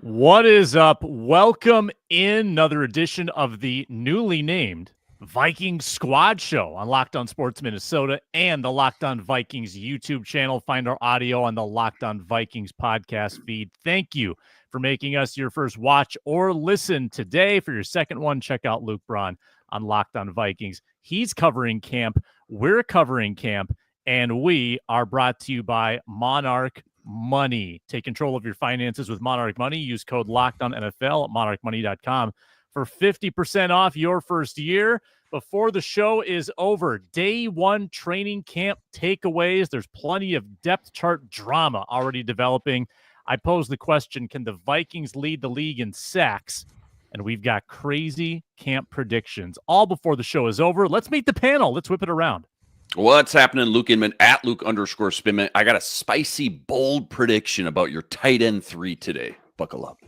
What is up? Welcome in another edition of the newly named Vikings Squad Show on Locked On Sports Minnesota and the Locked On Vikings YouTube channel. Find our audio on the Locked On Vikings podcast feed. Thank you for making us your first watch or listen today. For your second one, check out Luke Braun on Locked On Vikings. He's covering camp. We're covering camp. And we are brought to you by Monarch Money. Take control of your finances with Monarch Money. Use code LOCKEDONNFL at monarchmoney.com for 50% off your first year. Before the show is over, day one training camp takeaways. There's plenty of depth chart drama already developing. I pose the question, can the Vikings lead the league in sacks? And we've got crazy camp predictions all before the show is over. Let's meet the panel. Let's whip it around. What's happening, Luke Inman at Luke_Spinman? I got a spicy, bold prediction about your tight end 3 today. Buckle up.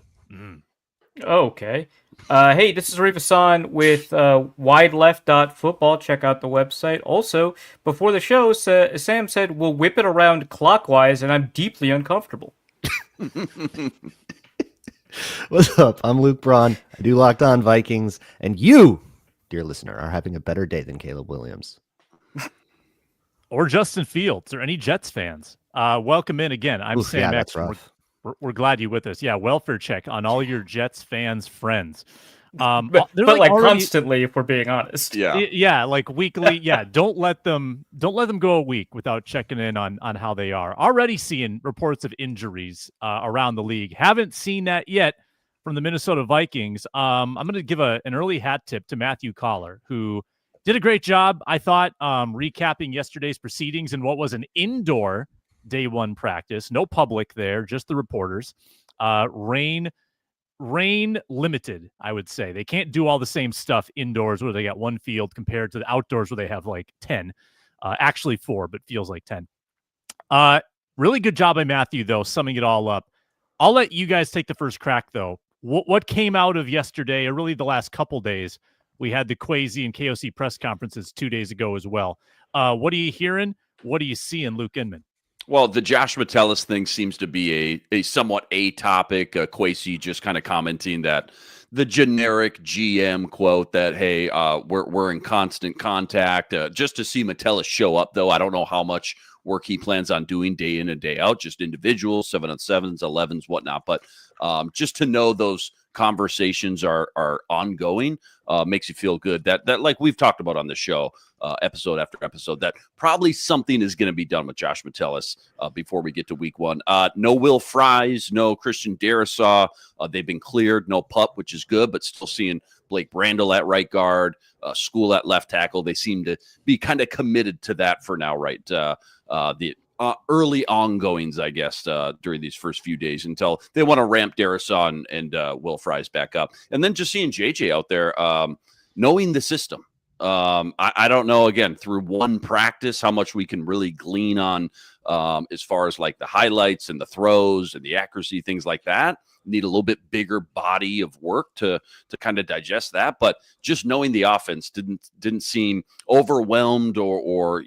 Okay. Hey, this is Arif Hasan with wildest.football. Check out the website. Also, before the show, Sam said we'll whip it around clockwise, and I'm deeply uncomfortable. What's up? I'm Luke Braun. I do Locked On Vikings, and you, dear listener, are having a better day than Caleb Williams. Or Justin Fields, or any Jets fans. Welcome in again. I'm Sam Ekstrom. We're glad you're with us. Yeah, welfare check on all your Jets fans' friends. But like already, constantly, if we're being honest. Yeah, like weekly. Yeah, don't let them go a week without checking in on how they are. Already seeing reports of injuries around the league. Haven't seen that yet from the Minnesota Vikings. I'm going to give an early hat tip to Matthew Collar, who did a great job, I thought, recapping yesterday's proceedings in what was an indoor day one practice. No public there, just the reporters. Rain limited, I would say. They can't do all the same stuff indoors where they got one field compared to the outdoors where they have like 10. Actually 4, but feels like 10. Really good job by Matthew, though, summing it all up. I'll let you guys take the first crack, though. What came out of yesterday, or really the last couple days? We had the Quasi and KOC press conferences 2 days ago as well. What are you hearing? What are you seeing, Luke Inman? Well, the Josh Metellus thing seems to be a somewhat topic. Quasi just kind of commenting that the generic GM quote that, hey, we're in constant contact. Just to see Metellus show up, though, I don't know how much work he plans on doing day in and day out, just individuals, 7-on-7s, 11s, whatnot. But just to know those conversations are ongoing makes you feel good that like we've talked about on the show episode after episode, that probably something is going to be done with Josh Metellus before we get to week 1. No Will Fries, no Christian Darrisaw. They've been cleared. No Pup, which is good, but still seeing Blake Brandel at right guard, School at left tackle. They seem to be kind of committed to that for now, right? The early ongoings, I guess, during these first few days until they want to ramp Darrisaw and Will Fries back up. And then just seeing JJ out there, knowing the system. I don't know, again, through one practice, how much we can really glean on as far as like the highlights and the throws and the accuracy, things like that. Need a little bit bigger body of work to kind of digest that, but just knowing the offense didn't seem overwhelmed or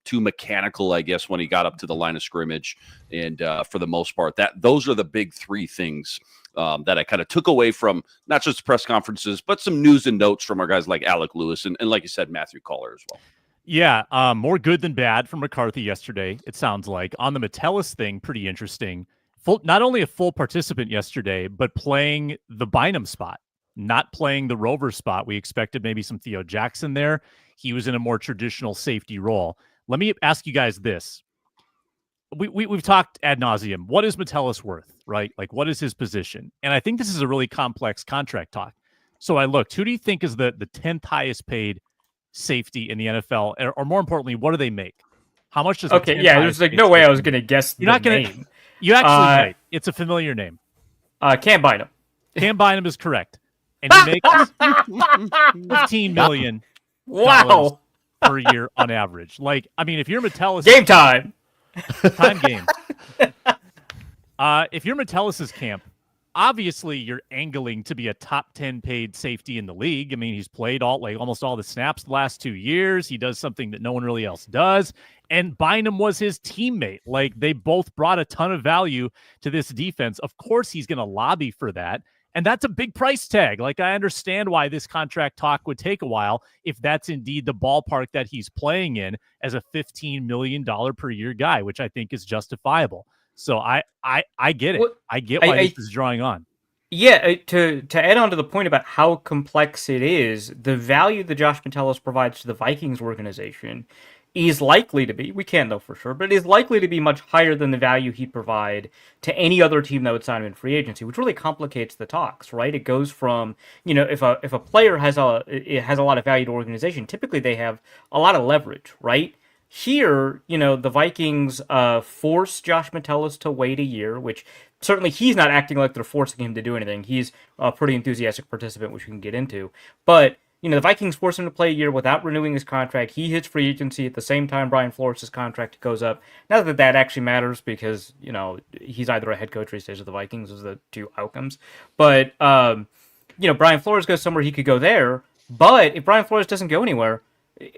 too mechanical, I guess, when he got up to the line of scrimmage. And for the most part, those are the big 3 things that I kind of took away from not just press conferences, but some news and notes from our guys like Alec Lewis and like you said, Matthew Collar as well. Yeah, more good than bad from McCarthy yesterday, it sounds like. On the Metellus thing, pretty interesting. Not only a full participant yesterday, but playing the Bynum spot, not playing the Rover spot. We expected maybe some Theo Jackson there. He was in a more traditional safety role. Let me ask you guys this. We've talked ad nauseum. What is Metellus worth, right? Like, what is his position? And I think this is a really complex contract talk. So I looked. Who do you think is the 10th highest paid safety in the NFL? Or more importantly, what do they make? How much does there's like no way I was going to guess You're not going to name. You actually might. It's a familiar name. Cam Bynum. Cam Bynum is correct. And he makes $15 million per year on average. Like, I mean, if you're Metellus... Game time! Time game. If you're Metellus's camp, obviously you're angling to be a top 10 paid safety in the league. I mean, he's played almost all the snaps the last 2 years. He does something that no one really else does. And Bynum was his teammate. Like, they both brought a ton of value to this defense. Of course, he's going to lobby for that. And that's a big price tag. Like, I understand why this contract talk would take a while if that's indeed the ballpark that he's playing in as a $15 million per year guy, which I think is justifiable. So I get it. Well, I get why this is drawing on. Yeah, to add on to the point about how complex it is, the value that Josh Metellus provides to the Vikings organization is likely to be, we can't know for sure, but it is likely to be much higher than the value he'd provide to any other team that would sign him in free agency, which really complicates the talks, right? It goes from, if a player has a lot of value to organization, typically they have a lot of leverage, right? Here, the Vikings force Josh Metellus to wait a year, which certainly he's not acting like they're forcing him to do anything. He's a pretty enthusiastic participant, which we can get into. But, the Vikings force him to play a year without renewing his contract. He hits free agency at the same time Brian Flores' contract goes up. Not that that actually matters because, he's either a head coach or he stays with the Vikings as the two outcomes. But, Brian Flores goes somewhere, he could go there. But if Brian Flores doesn't go anywhere,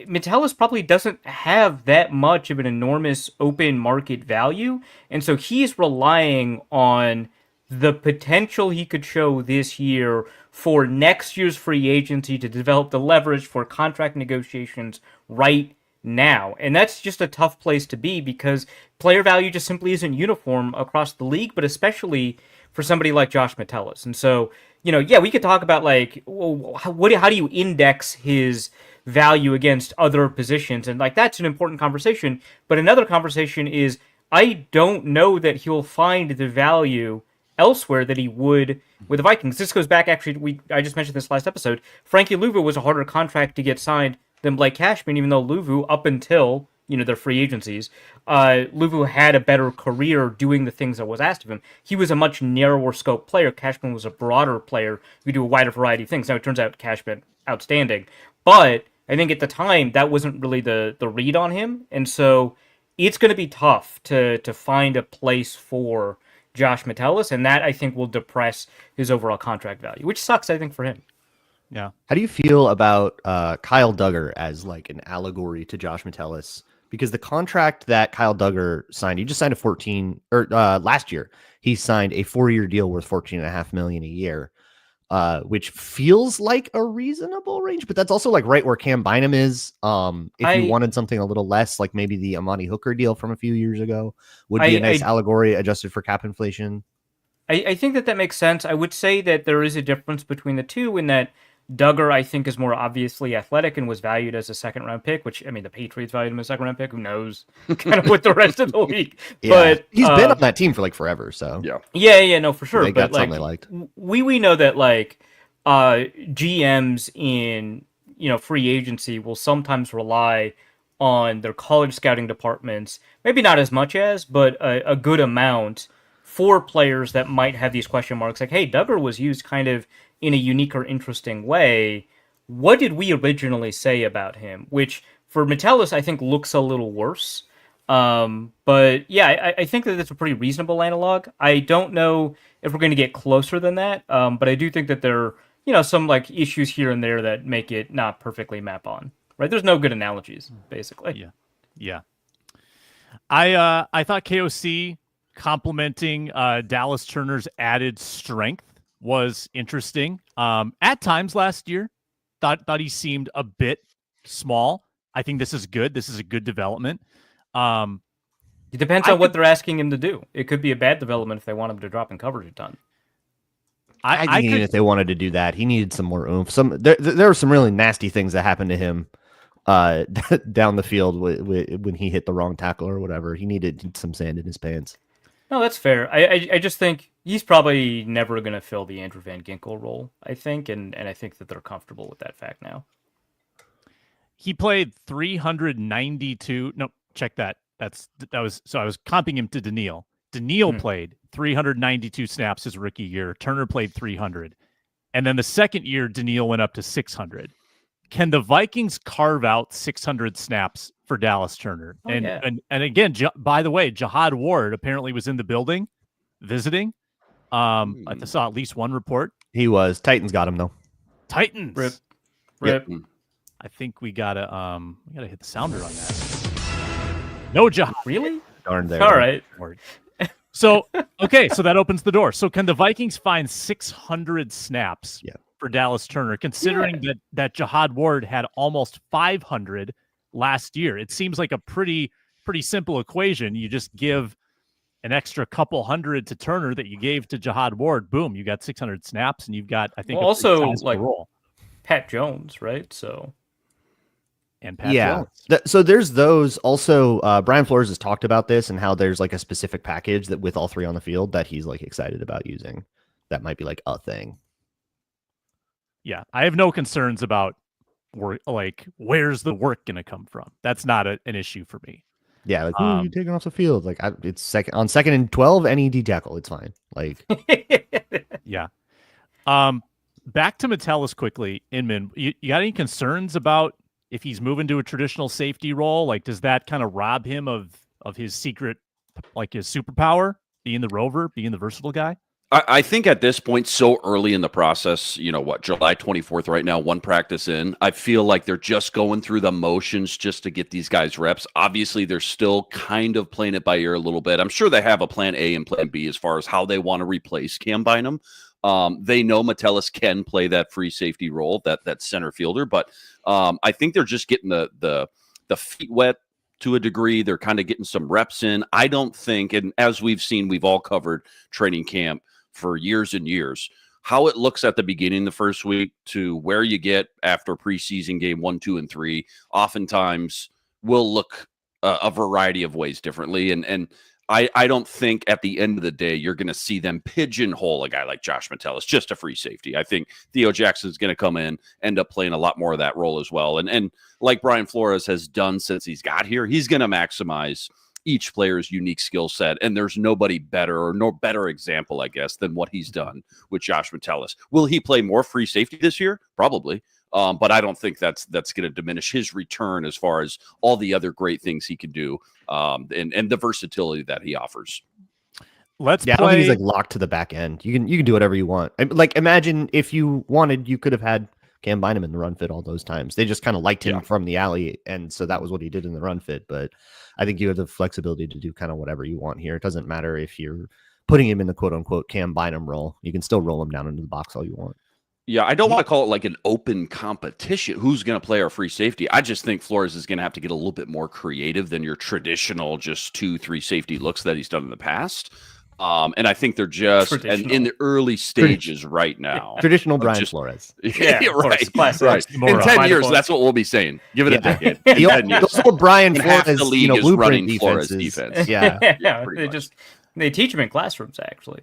Metellus probably doesn't have that much of an enormous open market value, and so he's relying on the potential he could show this year for next year's free agency to develop the leverage for contract negotiations right now. And that's just a tough place to be because player value just simply isn't uniform across the league, but especially for somebody like Josh Metellus. And so, we could talk about how do you index his value against other positions, and that's an important conversation. But another conversation is I don't know that he'll find the value elsewhere that he would with the Vikings. This goes back, actually, I just mentioned this last episode. Frankie Louvu was a harder contract to get signed than Blake Cashman, even though Louvu, up until their free agencies, Louvu had a better career doing the things that was asked of him. He was a much narrower scope player. Cashman was a broader player who could do a wider variety of things. Now it turns out Cashman outstanding, but I think at the time that wasn't really the read on him, and so it's going to be tough to find a place for Josh Metellus, and that I think will depress his overall contract value, which sucks, I think, for him. Yeah. How do you feel about Kyle Duggar as an allegory to Josh Metellus? Because the contract that Kyle Duggar signed, he just signed last year, he signed a 4-year deal worth $14.5 million a year. Which feels like a reasonable range, but that's also right where Cam Bynum is. If you wanted something a little less, like maybe the Amani Hooker deal from a few years ago would be a nice allegory adjusted for cap inflation. I think that makes sense. I would say that there is a difference between the two in that Duggar, I think, is more obviously athletic and was valued as a second-round pick, which, the Patriots valued him as a second-round pick. Who knows kind of with the rest of the league. Yeah. But he's been on that team for, forever, so. Yeah, no, for sure. They got something they liked. We know that, GMs in, free agency will sometimes rely on their college scouting departments, maybe not as much as, but a good amount for players that might have these question marks. Like, hey, Duggar was used kind of in a unique or interesting way. What did we originally say about him? Which for Metellus, I think looks a little worse. But yeah, I think that that's a pretty reasonable analog. I don't know if we're going to get closer than that. But I do think that there are, some issues here and there that make it not perfectly map on, right? There's no good analogies, basically. Yeah. I thought KOC complimenting Dallas Turner's added strength was interesting. At times last year, thought he seemed a bit small. I think this is good. This is a good development. It depends on what they're asking him to do. It could be a bad development if they want him to drop in coverage a ton. I think even if they wanted to do that, he needed some more oomph. There were some really nasty things that happened to him down the field when he hit the wrong tackle or whatever. He needed some sand in his pants. No, that's fair. I just think he's probably never going to fill the Andrew Van Ginkel role, I think, and I think that they're comfortable with that fact now. He played 392. No, check that. I was comping him to Daniil. Daniil played 392 snaps his rookie year. Turner played 300. And then the second year, Daniil went up to 600. Can the Vikings carve out 600 snaps for Dallas Turner? And again, by the way, Jihad Ward apparently was in the building visiting. I saw at least one report. He was. Titans got him though. Titans. Rip. Yep. I think we gotta hit the sounder on that. No job. Really? Darn there. All right. So okay, so that opens the door. So can the Vikings find 600 snaps for Dallas Turner, considering that Jihad Ward had almost 500 last year? It seems like a pretty simple equation. You just give an extra couple hundred to Turner that you gave to Jihad Ward. Boom, you got 600 snaps, and you've got, I think, also like role. Pat Jones, right? So. And Pat Jones. So there's those. Also, Brian Flores has talked about this and how there's like a specific package that with all three on the field that he's like excited about using. That might be like a thing. Yeah, I have no concerns about where's the work going to come from. That's not an issue for me. Yeah, like who are you taking off the field? Like it's second and 12, any D tackle, it's fine. Like, yeah. Back to Metellus quickly. Inman, you got any concerns about if he's moving to a traditional safety role? Like, does that kind of rob him of his secret, like his superpower, being the rover, being the versatile guy? I think at this point, so early in the process, July 24th right now, one practice in, I feel like they're just going through the motions just to get these guys reps. Obviously, they're still kind of playing it by ear a little bit. I'm sure they have a plan A and plan B as far as how they want to replace Cam Bynum. They know Metellus can play that free safety role, that center fielder, but I think they're just getting the feet wet to a degree. They're kind of getting some reps in. I don't think, and as we've seen, we've all covered training camp for years and years, how it looks at the beginning the first week to where you get after preseason game 1, 2, and 3, oftentimes will look a variety of ways differently. And I don't think at the end of the day, you're going to see them pigeonhole a guy like Josh Metellus, just a free safety. I think Theo Jackson's going to come in, end up playing a lot more of that role as well. And like Brian Flores has done since he's got here, he's going to maximize each player's unique skill set. And there's nobody better or no better example, I guess, than what he's done with Josh Metellus. Will he play more free safety this year? Probably. But I don't think that's going to diminish his return as far as all the other great things he can do and the versatility that he offers. I don't think he's like locked to the back end. You can do whatever you want. Like imagine if you wanted, you could have had Cam Bynum in the run fit all those times. They just kind of liked him from the alley, and so that was what he did in the run fit. But I think you have the flexibility to do kind of whatever you want here. It doesn't matter if you're putting him in the quote unquote Cam Bynum role. You can still roll him down into the box all you want. Yeah, I don't want to call it like an open competition. Who's going to play our free safety? I just think Flores is going to have to get a little bit more creative than your traditional just 2-3 safety looks that he's done in the past. And I think they're just in the early stages right now. Traditional Brian Flores. Yeah, right. In 10 years, that's what we'll be saying. Give it a decade. In 10 years. The old Brian Flores, the league is blueprint running Flores defense. Yeah. They teach them in classrooms, actually.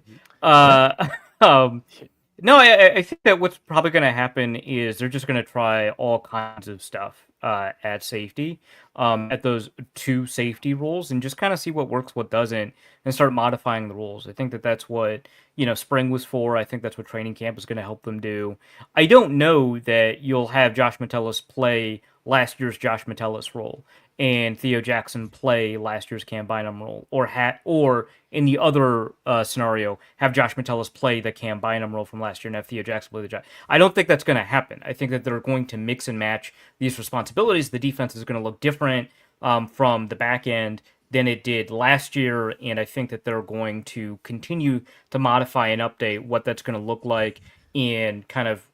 No, I think that what's probably going to happen is they're just going to try all kinds of stuff at safety, at those 2 safety roles, and just kind of see what works, what doesn't, and start modifying the rules. I think that's what spring was for. I think that's what training camp is going to help them do. I don't know that you'll have Josh Metellus play last year's Josh Metellus role and Theo Jackson play last year's Cam Bynum role, or in the other scenario, have Josh Metellus play the Cam Bynum role from last year and have Theo Jackson play the Josh. I don't think that's going to happen. I think that they're going to mix and match these responsibilities. The defense is going to look different from the back end than it did last year, and I think that they're going to continue to modify and update what that's going to look like in kind of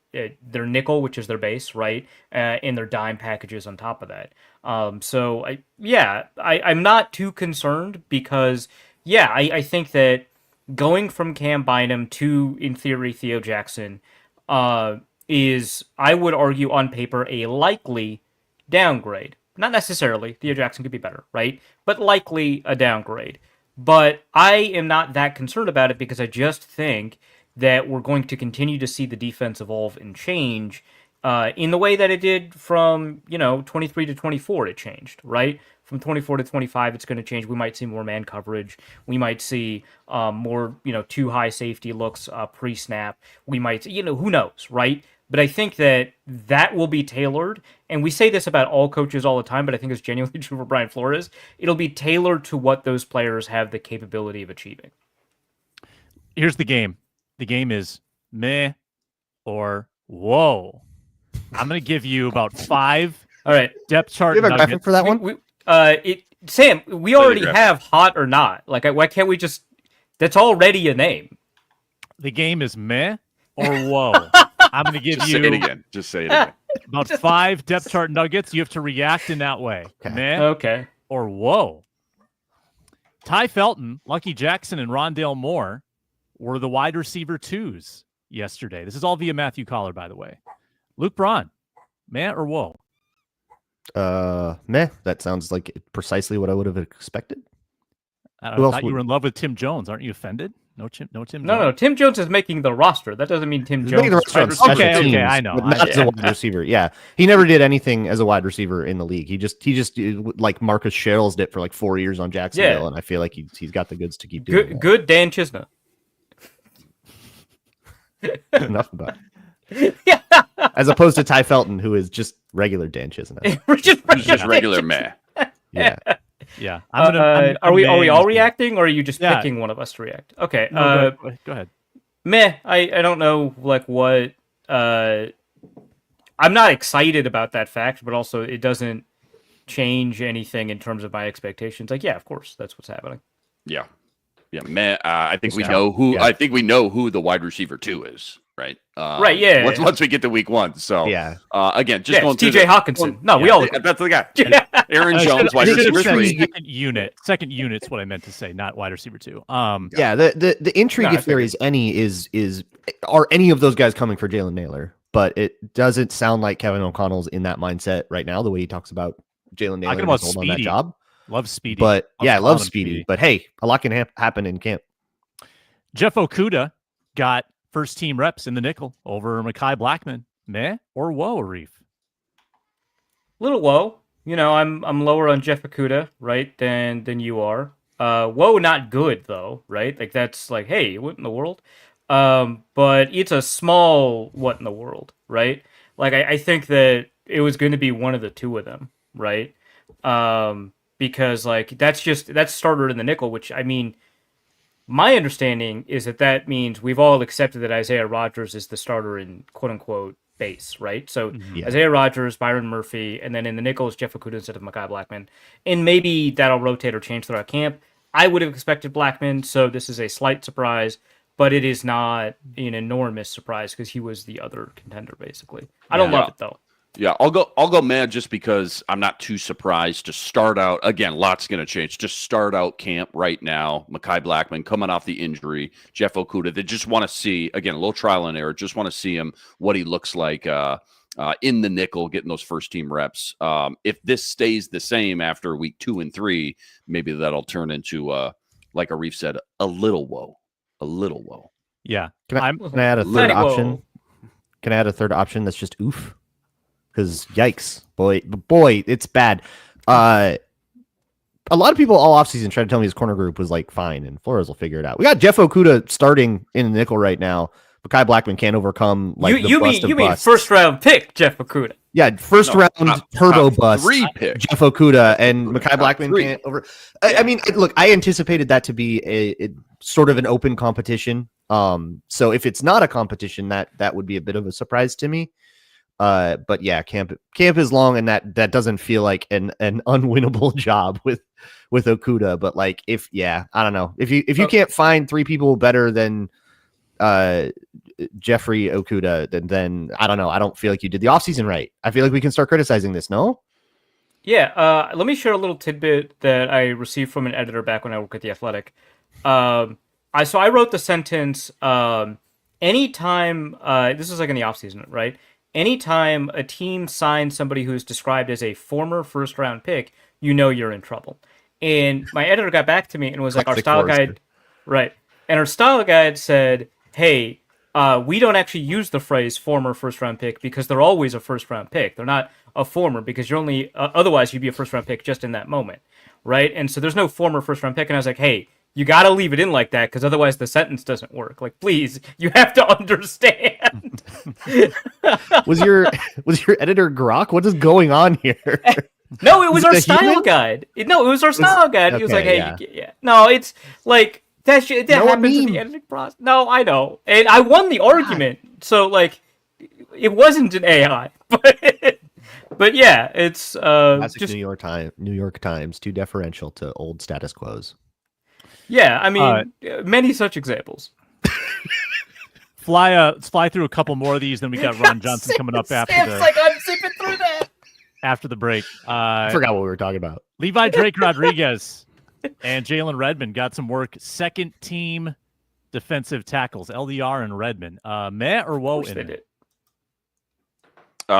their nickel, which is their base, right, and their dime packages on top of that. So I'm not too concerned because I think that going from Cam Bynum to, in theory, Theo Jackson is, I would argue on paper, a likely downgrade. Not necessarily. Theo Jackson could be better, right? But likely a downgrade. But I am not that concerned about it because I just think that we're going to continue to see the defense evolve and change in the way that it did from, 23 to 24, it changed, right? From 24 to 25, it's going to change. We might see more man coverage. We might see more, 2 high safety looks pre-snap. We might, who knows, right? But I think that will be tailored. And we say this about all coaches all the time, but I think it's genuinely true for Brian Flores. It'll be tailored to what those players have the capability of achieving. Here's the game. The game is meh or whoa. I'm going to give you about 5 All right. depth chart Do you have a graphic nuggets. for that one? Sam, we already graphic. have hot or not. Like, why can't we just? That's already a name. The game is meh or whoa. I'm going to give Just say it you again. Just say it again. about 5 depth chart nuggets. You have to react in that way. Okay. Meh Okay. or whoa. Ty Felton, Lucky Jackson, and Rondale Moore were the wide receiver 2s yesterday. This is all via Matthew Collar, by the way. Luke Braun, meh or whoa? Meh. That sounds like precisely what I would have expected. I Who else thought you would- were in love with Tim Jones. Aren't you offended? No Tim Jones? No. Tim Jones is making the roster. That doesn't mean Tim He's Jones. making the is roster on wide special receiver. Okay, teams, I know. but not as a wide receiver. Yeah, he never did anything as a wide receiver in the league. He just like Marcus Sherrills did for like 4 years on Jacksonville, Yeah. and I feel like he's got the goods to keep doing that. Good Dan Chisna. Enough about it. As opposed to Ty Felton, who is just regular Dan Chisna. Just regular meh. Yeah. Yeah. I'm are we all amazed. reacting, or are you just Yeah. picking one of us to react? Okay. No, go ahead. Meh. I don't know like what. I'm not excited about that fact, but also it doesn't change anything in terms of my expectations. Like, yeah, of course, that's what's happening. Yeah. Yeah, meh. I think we Yeah. know who. Yeah. I think we know who the wide receiver 2 is. Right. Right, yeah. Once we get to week 1. So Yeah. again, just Yeah, going it's through TJ Hawkinson. No, we all. Yeah, that's the guy. Yeah. Aaron I Jones, should- wide I should have receiver said 3. Second unit's what I meant to say, not wide receiver 2. Yeah, the intrigue, No, I if there is any, is are any of those guys coming for Jalen Naylor? But it doesn't sound like Kevin O'Connell's in that mindset right now, the way he talks about Jalen Naylor Talking and about his hold on that Speedy. job. Love Speedy. But yeah, I love calling him Speedy. But hey, a lot can happen in camp. Jeff Okudah got first team reps in the nickel over Mekhi Blackman. Meh or whoa, Arif? Little whoa. You know, I'm lower on Jeff Okudah, right, than you are. Whoa, not good though, right? Like that's like, hey, what in the world? But it's a small what in the world, right? Like I think that it was going to be one of the two of them, right? Because like that's starter in the nickel, which I mean, my understanding is that means we've all accepted that Isaiah Rodgers is the starter in quote unquote base, right? So Yeah. Isaiah Rodgers, Byron Murphy, and then in the nickel is Jeff Okudah instead of Mekhi Blackman. And maybe that'll rotate or change throughout camp. I would have expected Blackman, so this is a slight surprise, but it is not an enormous surprise because he was the other contender, basically. I don't Yeah. love it though. Yeah, I'll go mad just because I'm not too surprised to start out. Again, lots going to change. Just start out camp right now. Mekhi Blackman coming off the injury. Jeff Okudah. They just want to see, again, a little trial and error. Just want to see him, what he looks like in the nickel, getting those first team reps. If this stays the same after week 2 and 3, maybe that'll turn into, like Arif said, a little whoa. A little whoa. Yeah. Can I add a third Tiny whoa. option? Can I add a third option that's just oof? Because yikes, boy, it's bad. A lot of people all offseason tried to tell me his corner group was like fine, and Flores will figure it out. We got Jeff Okudah starting in the nickel right now. Mekhi Blackman can't overcome like you mean busts. first round pick Jeff Okudah? Yeah, first round turbo top bust. 3 pick. Jeff Okudah and Mekhi Top Blackman 3. can't over. I mean, look, I anticipated that to be a sort of an open competition. So if it's not a competition, that would be a bit of a surprise to me. But yeah, camp is long, and that doesn't feel like an unwinnable job with Okudah. But like, I don't know, if you can't find 3 people better than Jeffrey Okudah, then I don't know. I don't feel like you did the offseason right. I feel like we can start criticizing this. No. Yeah, let me share a little tidbit that I received from an editor back when I worked at The Athletic. I wrote the sentence, anytime, this is like in the offseason, right? Anytime a team signs somebody who's described as a former first-round pick, you know you're in trouble. And my editor got back to me and was like, our Classic style Forrester. guide, right? And our style guide said, hey, we don't actually use the phrase former first-round pick because they're always a first-round pick. They're not a former because you're only otherwise you'd be a first-round pick just in that moment, right? And so there's no former first-round pick. And I was like, hey, you got to leave it in like that because otherwise the sentence doesn't work. Like, please, you have to understand. Was your editor Grok? What is going on here? No, it was Is our it a style human? guide. It was our style guide. He was okay, like, hey, yeah. yeah. No, it's like That happens in the editing process. No, I know, and I won the argument. So like, it wasn't an AI, but yeah, it's Classic just New York Times, too deferential to old status quos. yeah. I mean, many such examples. Let's fly through a couple more of these. Then we got Ron Johnson coming up after the. Like I'm zipping through that. After the break, I forgot what we were talking about. Levi Drake Rodriguez and Jalen Redmond got some work. Second team defensive tackles, LDR and Redmond. Meh or whoa in it?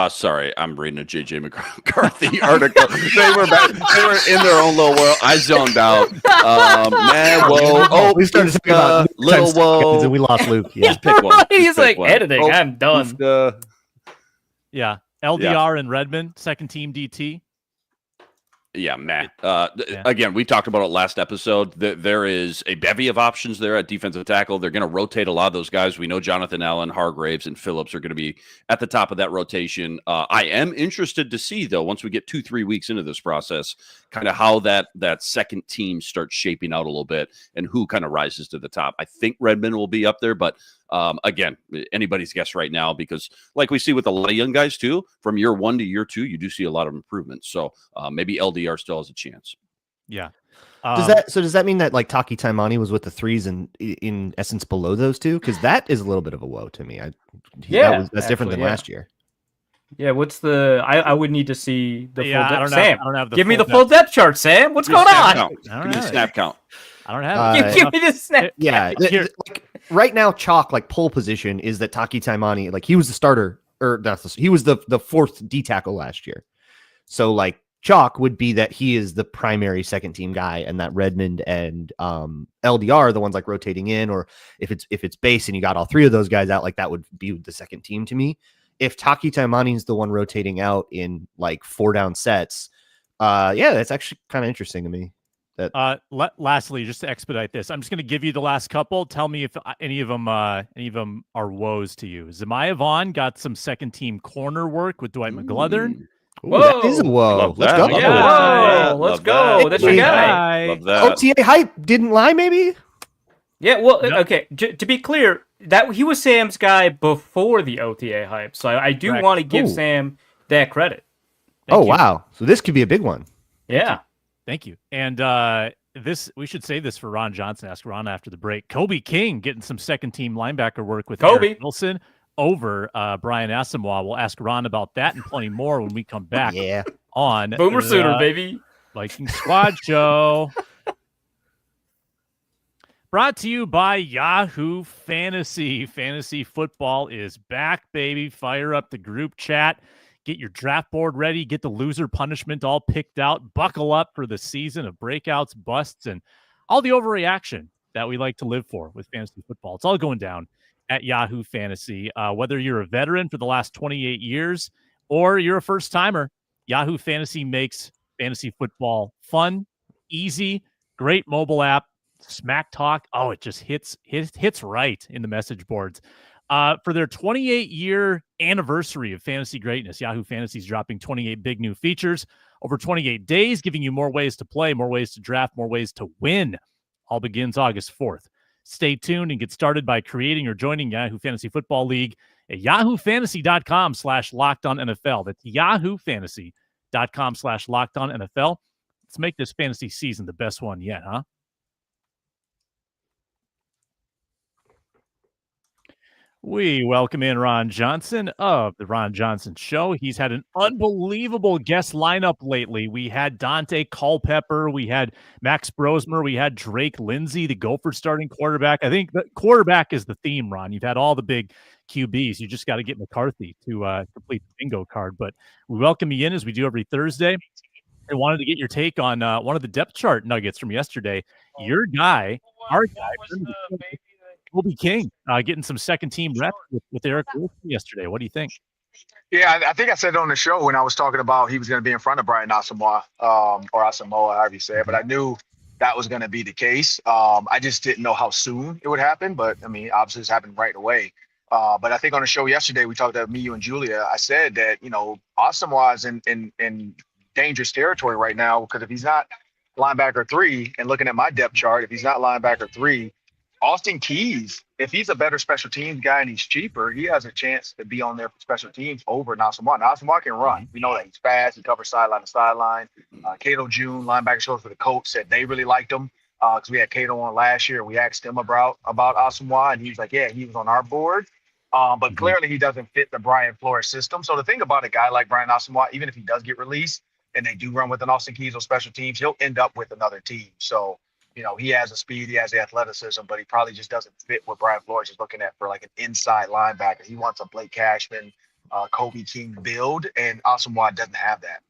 Sorry, I'm reading a JJ McCarthy article. They were in their own little world. I zoned out. Man, whoa. Oh, we started talking about little whoa. And we lost Luke. Yeah. Just pick one. He's like editing. I'm done. Yeah. LDR and Redmond, second team DT. Yeah, man. Again, we talked about it last episode. There is a bevy of options there at defensive tackle. They're going to rotate a lot of those guys. We know Jonathan Allen, Hargraves, and Phillips are going to be at the top of that rotation. I am interested to see, though, once we get 2-3 weeks into this process, kind of how that second team starts shaping out a little bit and who kind of rises to the top. I think Redmond will be up there, but again, anybody's guess right now, because like we see with a lot of young guys too, from year 1 to year 2, you do see a lot of improvements. So maybe LDR still has a chance. Yeah. Does that mean that like Taki Taimani was with the threes and in essence below those two? Because that is a little bit of a woe to me. That's different than last year. Yeah, what's the? I would need to see the full depth. Sam, I don't have the give me the full depth chart, Sam. What's going on? Give me the snap count. I don't have it. Give me the snap. Yeah, like right now, chalk like pole position is that Taki Taimani, like he was the starter, or he was the fourth D tackle last year. So like chalk would be that he is the primary second team guy, and that Redmond and LDR are the ones like rotating in, or if it's base and you got all three of those guys out, like that would be the second team to me. If Taki Taimani is the one rotating out in like 4 down sets, that's actually kind of interesting to me. Lastly, just to expedite this, I'm just going to give you the last couple. Tell me if any of them are woes to you. Zemaiah Vaughn got some second team corner work with Dwight McGlothern. Whoa, that is a whoa. Let's go. Yeah, let's go. That's your guy. Love that. OTA hype didn't lie, maybe. Yeah, well, okay. To be clear, that he was Sam's guy before the OTA hype, so I do want to give Sam that credit. Thank you. Wow! So this could be a big one. Yeah. Thank you. And we should say this for Ron Johnson. Ask Ron after the break. Kobe King getting some second team linebacker work with Eric Wilson over Brian Asamoah. We'll ask Ron about that and plenty more when we come back. On Boomer Sooner, baby. Viking Squad Show. Brought to you by Yahoo Fantasy. Fantasy football is back, baby. Fire up the group chat. Get your draft board ready. Get the loser punishment all picked out. Buckle up for the season of breakouts, busts, and all the overreaction that we like to live for with fantasy football. It's all going down at Yahoo Fantasy. Whether you're a veteran for the last 28 years or you're a first-timer, Yahoo Fantasy makes fantasy football fun, easy, great mobile app. Smack talk. Oh, it just hits right in the message boards. For their 28-year anniversary of fantasy greatness, Yahoo Fantasy is dropping 28 big new features over 28 days, giving you more ways to play, more ways to draft, more ways to win. All begins August 4th. Stay tuned and get started by creating or joining Yahoo Fantasy Football League at yahoofantasy.com/lockedonnfl. That's yahoofantasy.com/lockedonnfl. Let's make this fantasy season the best one yet, huh? We welcome in Ron Johnson of the Ron Johnson Show. He's had an unbelievable guest lineup lately. We had Dante Culpepper, we had Max Brosmer, we had Drake Lindsay, the Gophers starting quarterback. I think the quarterback is the theme, Ron. You've had all the big QBs. You just got to get McCarthy to complete the bingo card. But we welcome you in as we do every Thursday. I wanted to get your take on one of the depth chart nuggets from yesterday. Your guy, our guy, Kobe King, getting some second team reps with Eric Wilson yesterday. What do you think? Yeah, I think I said it on the show when I was talking about he was going to be in front of Brian Asamoah, or Asamoah, however you say it. But I knew that was going to be the case. I just didn't know how soon it would happen. But, I mean, obviously it's happened right away. But I think on the show yesterday, we talked about me, you, and Julia. I said that, Asamoah is in dangerous territory right now because if he's not linebacker 3 and looking at my depth chart, if he's not linebacker 3, Austin Keys, if he's a better special teams guy and he's cheaper, he has a chance to be on there for special teams over Nasamwa. Nasamwa can run. We know that he's fast. He covers sideline to sideline. Cato June, linebacker coach for the Colts, said they really liked him because we had Cato on last year. We asked him about Asamoah, and he was like, yeah, he was on our board. But clearly he doesn't fit the Brian Flores system. So the thing about a guy like Brian Asamoah, even if he does get released and they do run with an Austin Keys on special teams, he'll end up with another team. So, he has the speed, he has the athleticism, but he probably just doesn't fit what Brian Flores is looking at for like an inside linebacker. He wants a Blake Cashman, Kobe King build, and Asamoah doesn't have that.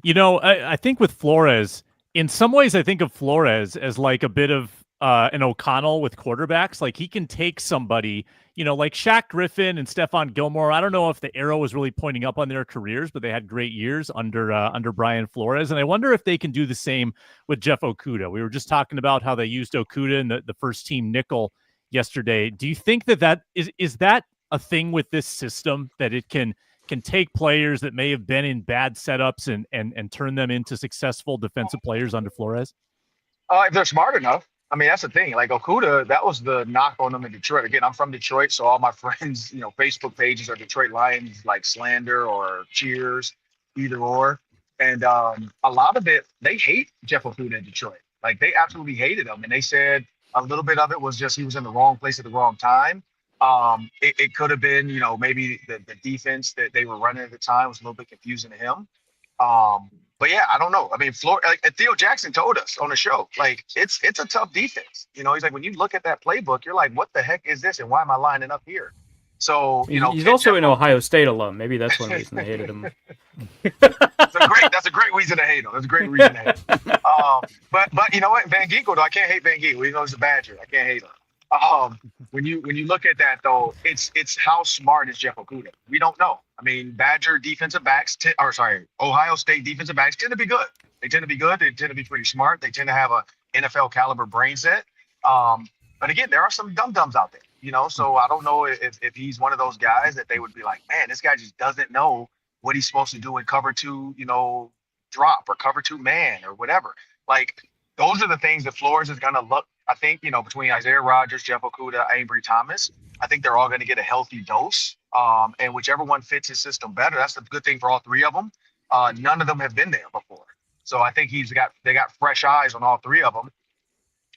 I think with Flores, in some ways, I think of Flores as like a bit of an O'Connell with quarterbacks. Like he can take somebody, like Shaq Griffin and Stephon Gilmore. I don't know if the arrow was really pointing up on their careers, but they had great years under Brian Flores. And I wonder if they can do the same with Jeff Okudah. We were just talking about how they used Okudah in the first team nickel yesterday. Do you think that is that a thing with this system, that it can take players that may have been in bad setups and turn them into successful defensive players under Flores? If they're smart enough. I mean, that's the thing. Like Okudah, that was the knock on him in Detroit. Again, I'm from Detroit, so all my friends, Facebook pages are Detroit Lions, like slander or cheers, either or. And a lot of it, they hate Jeff Okudah in Detroit. Like they absolutely hated him. And they said a little bit of it was just he was in the wrong place at the wrong time. It could have been, maybe the defense that they were running at the time was a little bit confusing to him. But yeah, I don't know. I mean, Theo Jackson told us on the show, like it's a tough defense. He's like, when you look at that playbook, you're like, what the heck is this, and why am I lining up here? So he's also an Ohio State alum. Maybe that's one reason they hated him. That's a great reason to hate him. That's a great reason to hate him. But you know what, Van Ginkel, though, I can't hate Van Ginkel. Even though he's a Badger, I can't hate him. When you look at that though, it's how smart is Jeff Okudah? We don't know. I mean, Badger defensive backs, Ohio State defensive backs tend to be good. They tend to be good. They tend to be pretty smart. They tend to have a NFL caliber brain set. But again, there are some dum-dums out there, so I don't know if he's one of those guys that they would be like, man, this guy just doesn't know what he's supposed to do in cover 2, drop or cover 2 man or whatever. Like those are the things that Flores is going to look, I think, between Isaiah Rodgers, Jeff Okudah, Ambry Thomas, I think they're all going to get a healthy dose. And whichever one fits his system better, that's the good thing for all three of them. None of them have been there before. So I think they got fresh eyes on all three of them.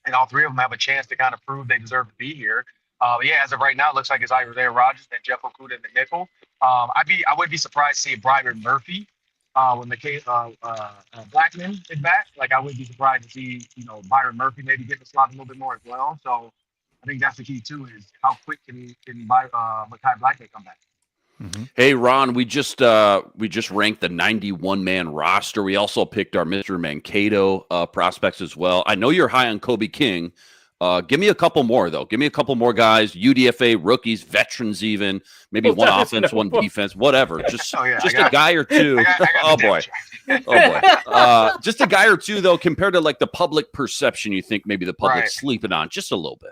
And all three of them have a chance to kind of prove they deserve to be here. As of right now, it looks like it's Isaiah Rodgers and Jeff Okudah in the nickel. I wouldn't be surprised to see Byron Murphy when the Blackman is back. Like I wouldn't be surprised to see Byron Murphy maybe get the slot a little bit more as well. So I think that's the key too, is how quick can Mekhi Blackman come back. Hey Ron, we just ranked the 91-man roster. We also picked our Mr. Mankato prospects as well. I know you're high on Kobe King. Give me a couple more though. Give me a couple more guys, UDFA rookies, veterans, even maybe one offense, one defense, whatever. Just a guy or two. Oh boy. Just a guy or two though, compared to like the public perception. You think maybe the public's sleeping on just a little bit.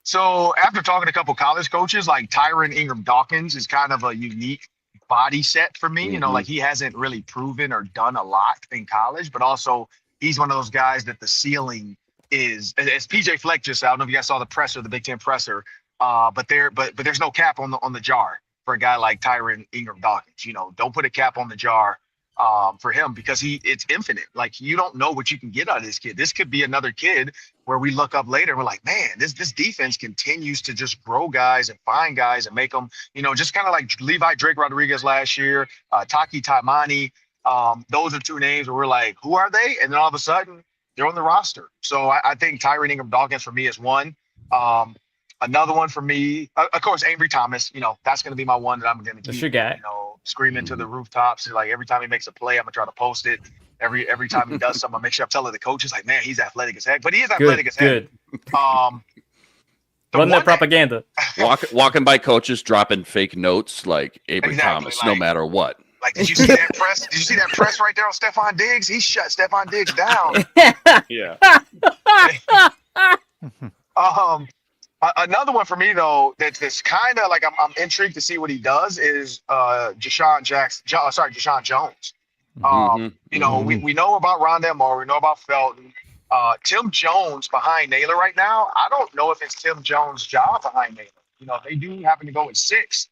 So after talking to a couple college coaches, like Tyron Ingram Dawkins is kind of a unique body set for me. Like he hasn't really proven or done a lot in college, but also he's one of those guys that the ceiling is, as PJ Fleck just said, I don't know if you guys saw the presser, the Big Ten presser, but there's no cap on the jar for a guy like Tyron Ingram Dawkins. Don't put a cap on the jar for him because it's infinite. Like you don't know what you can get out of this kid. This could be another kid where we look up later and we're like, man, this defense continues to just grow guys and find guys and make them, just kind of like Levi Drake Rodriguez last year, Taki Taimani. Those are two names where we're like, who are they? And then all of a sudden they're on the roster. So I think Tyron Ingram Dawkins for me is one. Another one for me, of course, Ambry Thomas, that's going to be my one that I'm going to keep, screaming to the rooftops. Like every time he makes a play, I'm going to try to post it. Every time he does something, I make sure I'm telling the coaches, like, man, he's athletic as heck. But he is athletic as heck. Run that propaganda. Walking by coaches, dropping fake notes like Ambry Thomas, no matter what. Like, did you see that press? Did you see that press right there on Stephon Diggs? He shut Stephon Diggs down. Yeah. Another one for me though that's kind of like I'm intrigued to see what he does is Deshaun Jones. You know, we know about Rondell Moore, we know about Felton. Tim Jones behind Naylor right now. I don't know if it's Tim Jones' job behind Naylor. You know, if they do happen to go with 6,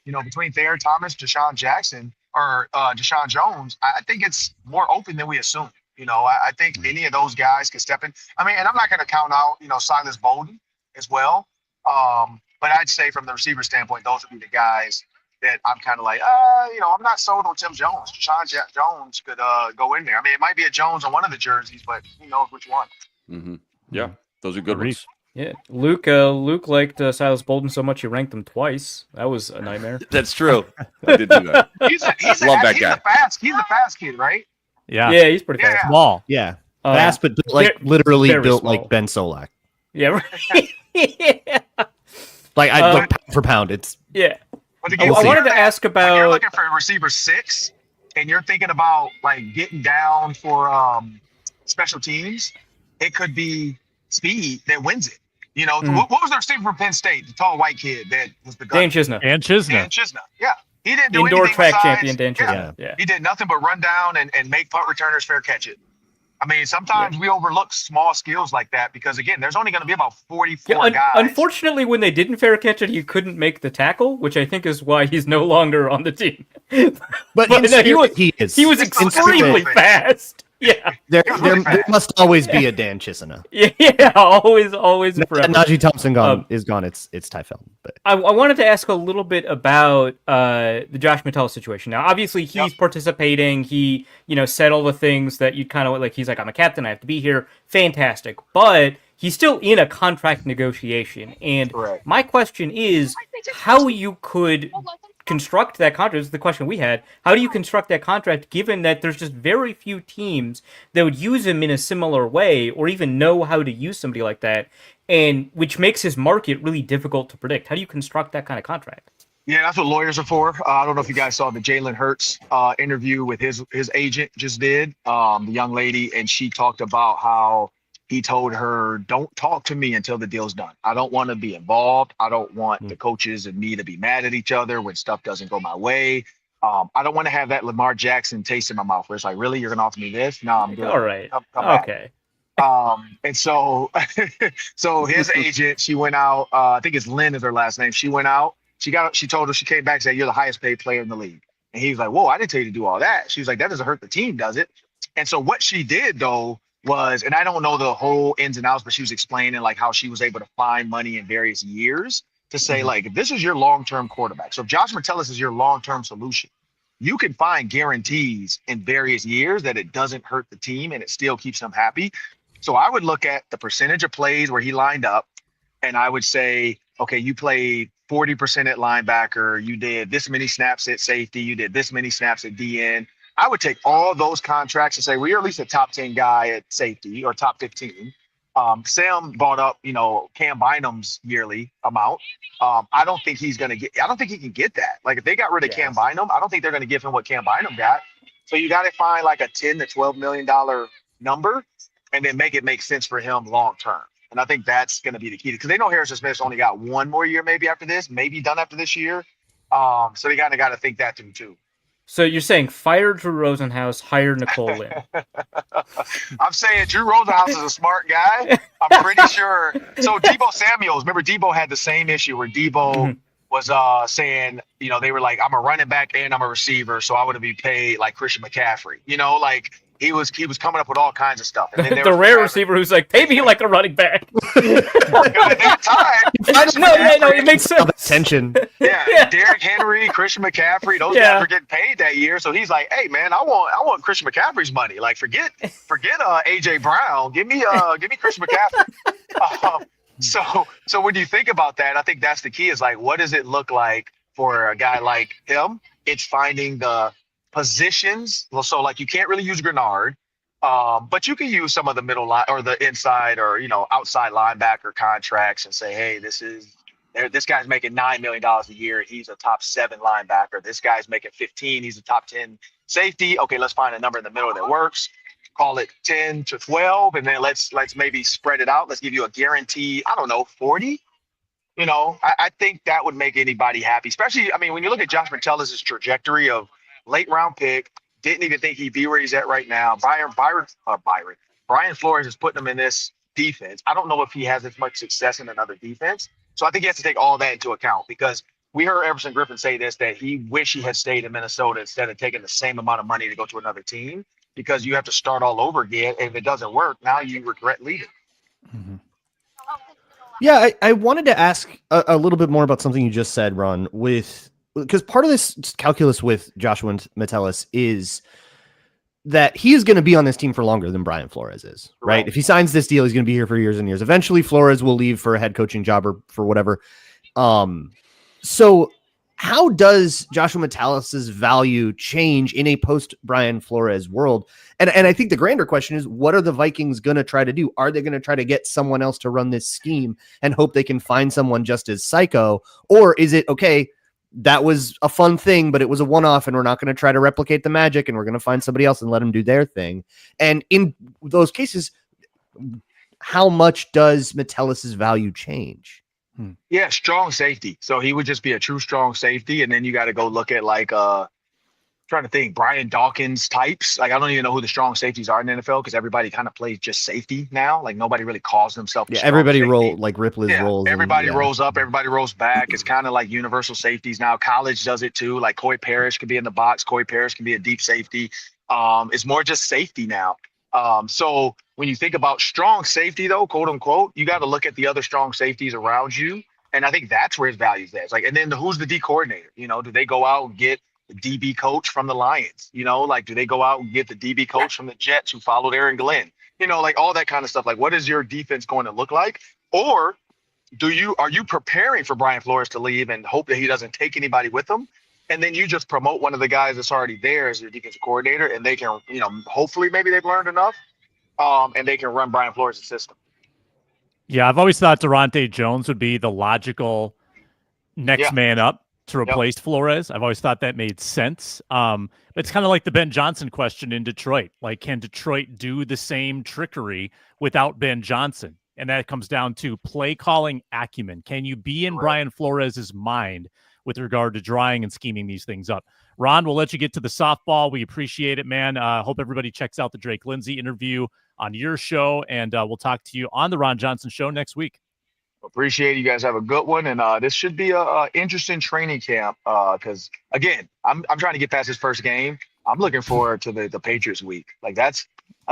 you know, between Thayer Thomas, Deshaun Jackson, or Deshaun Jones, I think it's more open than we assume. You know, I think any of those guys can step in. I mean, and I'm not going to count out, you know, Silas Bolden as well. But I'd say from the receiver standpoint, those would be the guys that I'm kind of like, you know, I'm not sold on Tim Jones. Deshaun Jones could go in there. I mean, it might be a Jones on one of the jerseys, but who knows which one. Yeah, those are good ones. Yeah, Luke liked Silas Bolden so much he ranked him twice. That was a nightmare. That's true. I did do that. He's a fast kid, right? Yeah, he's pretty fast. Small. Yeah, fast, but like literally very built small. like Ben Solak. Yeah, right. Yeah. Like like pound for pound, it's Yeah. But again, I wanted to ask when you're about. looking for a receiver 6, and you're thinking about like getting down for special teams, it could be speed that wins it. You know, what was the receiver from Penn State? The tall white kid that was the gun. Dan Chisna. And Chisna. Dan Chisna. Yeah. He didn't do Indoor anything track besides, champion Dan Chisna. Yeah. He did nothing but run down and make punt returners fair catch it. I mean, sometimes we overlook small skills like that because, again, there's only going to be about 44 guys. Unfortunately, when they didn't fair catch it, he couldn't make the tackle, which I think is why he's no longer on the team. but no, he is. was extremely fast. Yeah, there must always be a Dan Chisna. Yeah, always forever. Najee Thompson is gone. It's Ty Felton. But I wanted to ask a little bit about the Josh Metellus situation. Now, obviously, he's participating. He, said all the things that you kind of like. He's like, I'm a captain. I have to be here. Fantastic. But he's still in a contract negotiation. And my question is how you could construct that contract. This is the question we had. How do you construct that contract given that there's just very few teams that would use him in a similar way or even know how to use somebody like that, and which makes his market really difficult to predict? How do you construct that kind of contract? Yeah, that's what lawyers are for. I don't know if you guys saw the Jalen Hurts interview with his agent just did, the young lady, and she talked about how he told her, don't talk to me until the deal's done. I don't want to be involved. I don't want the coaches and me to be mad at each other when stuff doesn't go my way. I don't want to have that Lamar Jackson taste in my mouth where it's like, really, you're going to offer me this? No, I'm good. All right. Come okay. And so his agent, she went out. I think it's Lynn is her last name. She went out. She told her, she came back and said, you're the highest paid player in the league. And he was like, whoa, I didn't tell you to do all that. She was like, that doesn't hurt the team, does it? And so what she did, though, was, and I don't know the whole ins and outs, but she was explaining like how she was able to find money in various years to say, like, if this is your long-term quarterback, so if Josh Metellus is your long-term solution, you can find guarantees in various years that it doesn't hurt the team and it still keeps them happy. So I would look at the percentage of plays where he lined up, and I would say, okay, you played 40% at linebacker, you did this many snaps at safety, you did this many snaps at DN. I would take all those contracts and say, well, you're at least a top 10 guy at safety or top 15. Sam brought up, Cam Bynum's yearly amount. I don't think he can get that. Like if they got rid of Cam Bynum, I don't think they're going to give him what Cam Bynum got. So you got to find like a $10 to $12 million number and then make it make sense for him long-term. And I think that's going to be the key because they know Harrison Smith's only got one more year, maybe after this, maybe done after this year. So they kind of got to think that through too. So you're saying fire Drew Rosenhaus, hire Nicole Lynn. I'm saying Drew Rosenhaus is a smart guy. I'm pretty sure. So Debo Samuels, remember Debo had the same issue where Debo was saying, they were like, I'm a running back and I'm a receiver, so I want to be paid like Christian McCaffrey. Like he was coming up with all kinds of stuff. And then the rare receiver who's like, pay me like a running back. At that time, no, it makes sense. Attention. Yeah, Derrick Henry, Christian McCaffrey, those guys were getting paid that year. So he's like, hey man, I want Christian McCaffrey's money. Like forget AJ Brown. Give me Christian McCaffrey. So when you think about that, I think that's the key is like, what does it look like for a guy like him? It's finding the positions. Well, so like you can't really use Grenard, but you can use some of the middle line or the inside or outside linebacker contracts and say, hey, this guy's making $9 million a year. He's a top 7 linebacker. This guy's making 15. He's a top 10 safety. Okay, let's find a number in the middle that works. Call it 10 to 12, and then let's maybe spread it out. Let's give you a guarantee. I don't know, 40. I think that would make anybody happy. Especially, I mean, when you look at Josh Metellus' trajectory of late round pick, Didn't even think he'd be where he's at right now. Brian Flores is putting him in this defense. I don't know if he has as much success in another defense. So I think he has to take all that into account, because we heard Everson Griffin say this, that he wish he had stayed in Minnesota instead of taking the same amount of money to go to another team, because you have to start all over again. If it doesn't work, now you regret leaving. Mm-hmm. Yeah, I wanted to ask a little bit more about something you just said, Ron, because part of this calculus with Joshua Metellus is that he is going to be on this team for longer than Brian Flores is, right? If he signs this deal, he's going to be here for years and years. Eventually, Flores will leave for a head coaching job or for whatever. So how does Joshua Metellus's value change in a post Brian Flores world? And I think the grander question is, what are the Vikings going to try to do? Are they going to try to get someone else to run this scheme and hope they can find someone just as psycho? Or is it, okay, that was a fun thing, but it was a one-off, and we're not going to try to replicate the magic, and we're going to find somebody else and let them do their thing? And in those cases, how much does Metellus's value change? Yeah, strong safety. So he would just be a true strong safety. And then you got to go look at trying to think, Brian Dawkins types. Like, I don't even know who the strong safeties are in the NFL, because everybody kind of plays just safety now. Like, nobody really calls themselves. Yeah, everybody rolls like Ripley's rolls. Everybody rolls up, everybody rolls back. It's kind of like universal safeties now. College does it too. Like Coy Parrish could be in the box. Coy Parrish can be a deep safety. It's more just safety now. So when you think about strong safety, though, quote unquote, you got to look at the other strong safeties around you. And I think that's where his value is. It's like, and then who's the D coordinator? You know, do they go out and get the DB coach from the Lions? You know, like, do they go out and get the DB coach from the Jets who followed Aaron Glenn? You know, like all that kind of stuff. Like, what is your defense going to look like? Or are you preparing for Brian Flores to leave and hope that he doesn't take anybody with him? And then you just promote one of the guys that's already there as your defensive coordinator, and they can, you know, hopefully maybe they've learned enough, and they can run Brian Flores' system. Yeah, I've always thought Durante Jones would be the logical next man up to replace Flores. I've always thought that made sense. It's kind of like the Ben Johnson question in Detroit. Like, can Detroit do the same trickery without Ben Johnson? And that comes down to play calling acumen. Can you be in Brian Flores' mind with regard to drawing and scheming these things up? Ron, we'll let you get to the softball. We appreciate it, man. Hope everybody checks out the Drake Lindsay interview on your show, and we'll talk to you on the Ron Johnson Show next week. Appreciate it. You guys have a good one, and this should be a interesting training camp, because again, I'm trying to get past this first game. I'm looking forward to the Patriots week. Like, I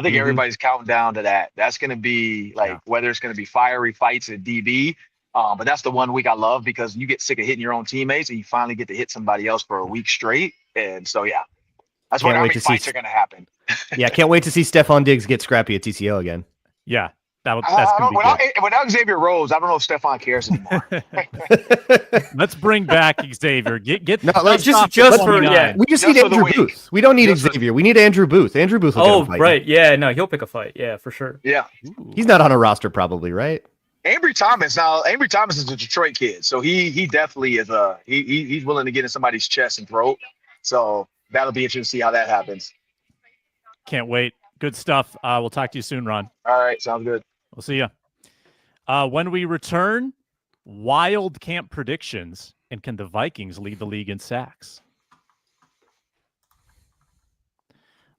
think everybody's counting down to that. That's going to be whether it's going to be fiery fights at DB. But that's the one week I love, because you get sick of hitting your own teammates and you finally get to hit somebody else for a week straight. And so, yeah, that's when how many fights are going to happen. Yeah, can't wait to see Stephon Diggs get scrappy at TCO again. Yeah, that's going to be good. Without Xavier Rhodes, I don't know if Stephon cares anymore. Let's bring back Xavier. Get no, just for we just need Andrew Booth. We don't need Xavier. We need Andrew Booth. Andrew Booth will get a fight. Right. Yeah, no, he'll pick a fight. Yeah, for sure. Yeah. He's not on a roster probably, right? Ambry Thomas is a Detroit kid, so he definitely is he's willing to get in somebody's chest and throat. So that'll be interesting to see how that happens. Can't wait. Good stuff. We'll talk to you soon, Ron. All right, sounds good. We'll see you. When we return, wild camp predictions, and can the Vikings lead the league in sacks?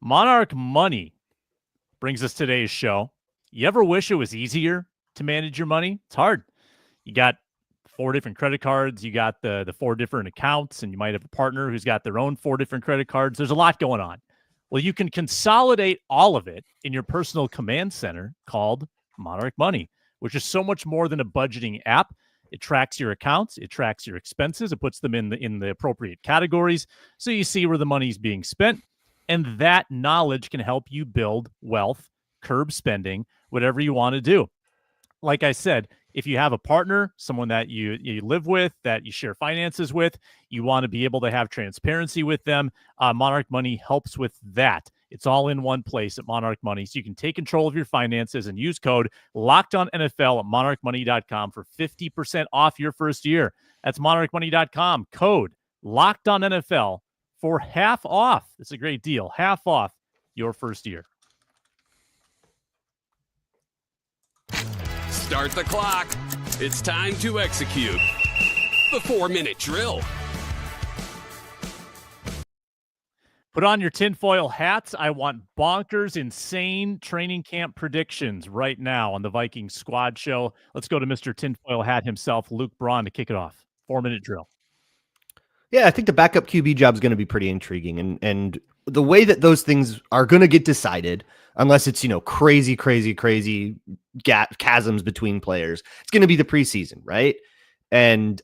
Monarch Money brings us today's show. You ever wish it was easier to manage your money? It's hard. You got 4 different credit cards. You got the 4 different accounts, and you might have a partner who's got their own 4 different credit cards. There's a lot going on. Well, you can consolidate all of it in your personal command center called Monarch Money, which is so much more than a budgeting app. It tracks your accounts. It tracks your expenses. It puts them in the appropriate categories, so you see where the money's being spent. And that knowledge can help you build wealth, curb spending, whatever you want to do. Like I said, if you have a partner, someone that you live with, that you share finances with, you want to be able to have transparency with them. Monarch Money helps with that. It's all in one place at Monarch Money. So you can take control of your finances and use code LOCKEDONNFL at monarchmoney.com for 50% off your first year. That's monarchmoney.com. Code LOCKEDONNFL for half off. It's a great deal. Half off your first year. Start the clock. It's time to execute the 4-minute drill. Put on your tinfoil hats. I want bonkers, insane training camp predictions right now on the Vikings Squad Show. Let's go to Mr. Tinfoil Hat himself, Luke Braun, to kick it off. 4-minute drill. Yeah, I think the backup QB job is going to be pretty intriguing, and the way that those things are going to get decided, unless it's crazy chasms between players, it's going to be the preseason, right? And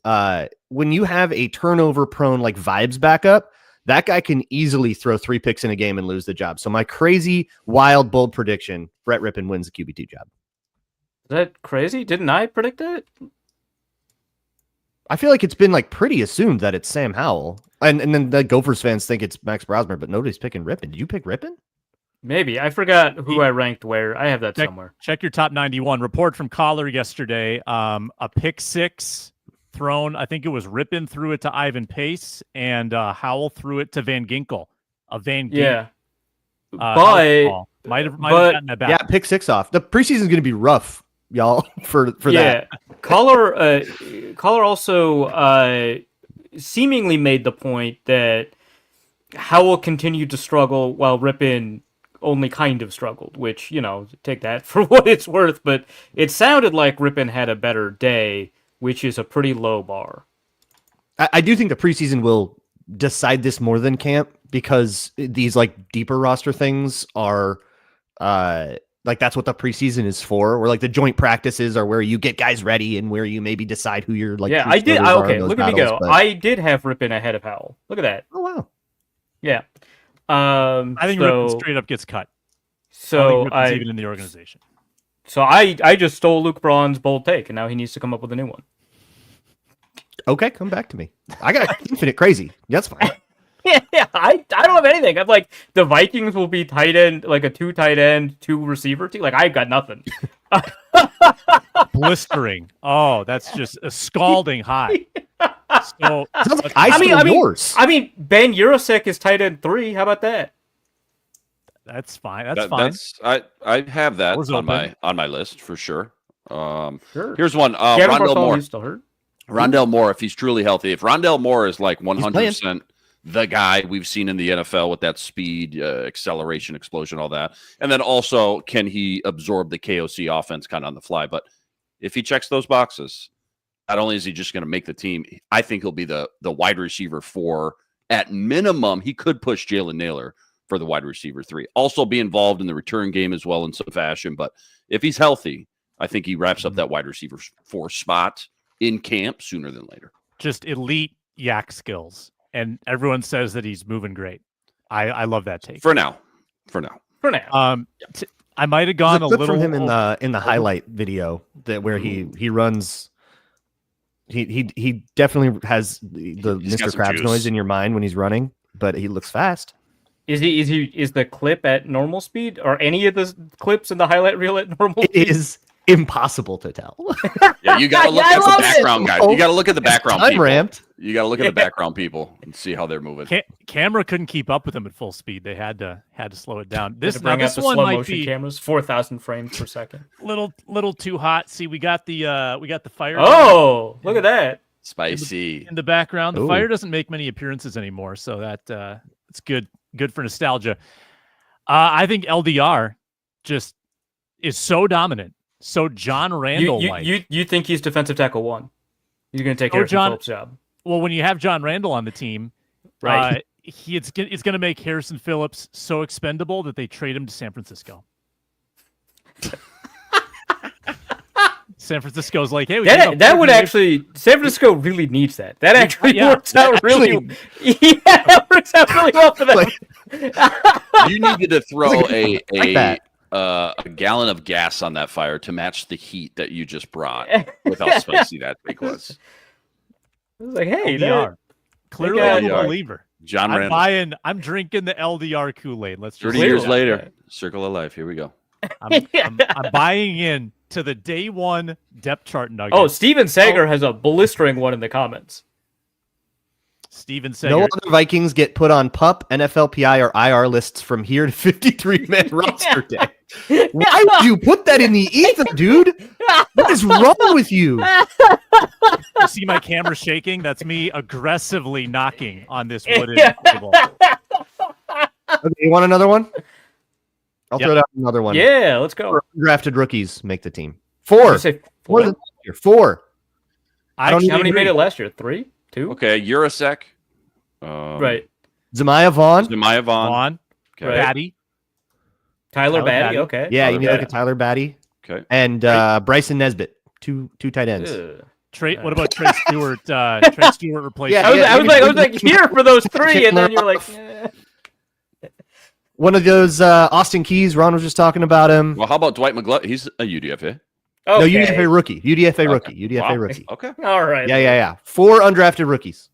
when you have a turnover-prone like Vibes backup, that guy can easily throw 3 picks in a game and lose the job. So my crazy, wild, bold prediction: Brett Rippon wins the QB2 job. Is that crazy? Didn't I predict it? I feel like it's been like pretty assumed that it's Sam Howell, and then the Gophers fans think it's Max Brosmer, but nobody's picking Rippon. Did you pick Rippon? Maybe. I forgot who I ranked where. I have that somewhere. Check your top 91. Report from Collar yesterday. A pick 6 thrown. I think it was Rippon threw it to Ivan Pace, and Howell threw it to Van Ginkel. Yeah. But might have gotten that back. Yeah, pick 6 off. The preseason is going to be rough, y'all, for that. Collar also seemingly made the point that Howell continued to struggle while Rippon only kind of struggled, which, take that for what it's worth, but it sounded like Rippon had a better day, which is a pretty low bar. I do think the preseason will decide this more than camp, because these like deeper roster things are like that's what the preseason is for, where like the joint practices are where you get guys ready and where you maybe decide who you're like. Yeah, I did. Okay, look at me go. But I did have Rippon ahead of Howell. Look at that. Oh wow. Yeah. I think Rippon straight up gets cut. So I even in the organization. So I just stole Luke Braun's bold take, and now he needs to come up with a new one. Okay, come back to me. I got infinite crazy. That's fine. Yeah, I don't have anything. I'm like, the Vikings will be tight end, like a 2 tight end, 2 receiver team. Like, I've got nothing. Blistering. Oh, that's just a scalding hot. So sounds like I mean, yours. I mean, Ben Urasek is tight end 3. How about that? That's fine. That's fine. I have that on my list for sure. Sure. Here's one. Rondell Moore. Still hurt. Rondell Moore, if he's truly healthy, if Rondell Moore is like 100% the guy we've seen in the NFL with that speed, acceleration, explosion, all that, and then also can he absorb the KOC offense kind of on the fly? But if he checks those boxes, not only is he just going to make the team, I think he'll be the wide receiver 4 at minimum. He could push Jalen Naylor for the wide receiver 3. Also be involved in the return game as well in some fashion. But if he's healthy, I think he wraps up that wide receiver 4 spot in camp sooner than later. Just elite yak skills. And everyone says that he's moving great. I love that take. For now. I might have gone a little from him in the highlight video where he runs. He definitely has the Mr. Krabs noise in your mind when he's running, but he looks fast. Is the clip at normal speed, or any of the clips in the highlight reel at normal speed? It is impossible to tell. Yeah, you got to look at the background guys. You got to look at the background people. Ramped. You got to look at the background people and see how they're moving. Camera couldn't keep up with them at full speed. They had to slow it down. This one slow might motion be cameras, 4,000 frames per second. Little too hot. See, we got the fire. Oh, look at that. Spicy. In the background. The Ooh. fire doesn't make many appearances anymore, so that it's good for nostalgia. I think LDR just is so dominant. So John Randall, you think he's defensive tackle 1? He's going to take Harrison Phillips' job. Well, when you have John Randall on the team, right? It's going to make Harrison Phillips so expendable that they trade him to San Francisco. San Francisco's like, hey, that would actually. San Francisco really needs that. That actually works out really. Yeah, that works out really well for them. You needed to throw a gallon of gas on that fire to match the heat that you just brought with how spicy that take was. I was like, hey, clearly I'm a believer. John Randall. I'm drinking the LDR Kool-Aid. Let's 30 years later, circle of life. Here we go. I'm buying in to the day 1 depth chart nugget. Oh, Steven Sager has a blistering one in the comments. Steven Sager. No other Vikings get put on PUP, NFLPI, or IR lists from here to 53-man roster day. Why would you put that in the ether, dude? What is wrong with you? You see my camera shaking? That's me aggressively knocking on this wooden table. Okay, you want another one? I'll throw out another one. Yeah, let's go. Undrafted rookies make the team. Did Four. you say More than last year. Four. I don't How many agree. made it last year? 3? 2? Okay, Urasek. Right. Zemiah Vaughn. Zemiah Vaughn. Vaughn, Okay. Right. Batty. Tyler Tyler Batty. Batty. Okay. Yeah, Tyler you need like a Batty. Tyler Batty. Okay. And Bryson Nesbitt. Two tight ends. Ugh. What about Trey Stewart? Trey Stewart replaced. Yeah, I was like here for those 3, and then you're like, One of those Austin Keys. Ron was just talking about him. Well, how about Dwight McGlough? He's a UDFA. No, okay. UDFA rookie. UDFA Okay. rookie. UDFA Wow. rookie. Okay. All right. Yeah. 4 undrafted rookies.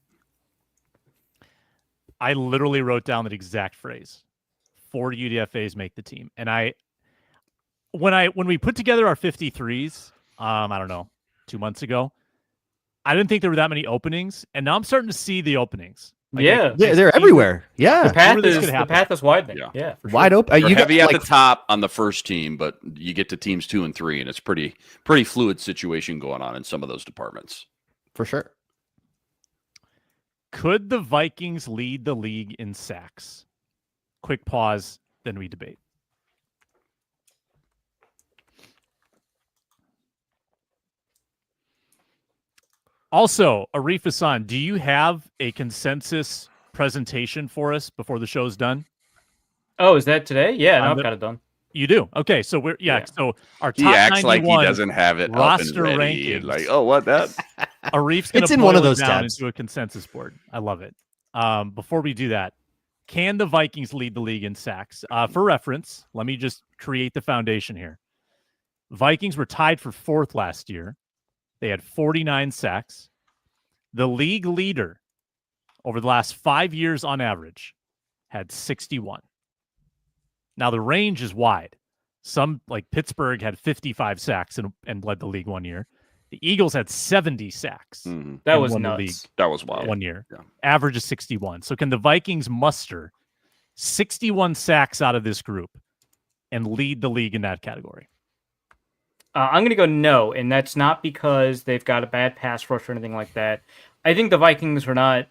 I literally wrote down that exact phrase. 4 UDFAs make the team, and when we put together our 53s, I don't know, 2 months ago, I didn't think there were that many openings, and now I'm starting to see the openings. Yeah. They're everywhere. Yeah. The path Where this is could happen. widening. Yeah. Yeah. For Wide sure. open. You're You got, heavy at like, the top on the first team, but you get to teams 2 and 3, and it's pretty fluid situation going on in some of those departments. for sure. Could the Vikings lead the league in sacks? Quick pause, then we debate. Also, Arif Hasan, do you have a consensus presentation for us before the show's done? Oh, is that today? Yeah, no, I'm I've the- got it done. You do. Okay, so Yeah. so our He top acts like he 91 doesn't have it up and roster ready. rankings. Like, oh, what that? Arif's going It's to in one of boil it those down tabs. into a consensus board. I love it. Before we do that, can the Vikings lead the league in sacks? For reference, let me just create the foundation here. Vikings were tied for 4th last year. They had 49 sacks. The league leader over the last 5 years on average had 61. Now the range is wide. Some, like Pittsburgh, had 55 sacks and led the league one year. The Eagles had 70 sacks Mhm. That and was won the league nuts. That was wild. one year. Yeah. Average is 61. So can the Vikings muster 61 sacks out of this group and lead the league in that category? I'm going to go no, and that's not because they've got a bad pass rush or anything like that. I think the Vikings are not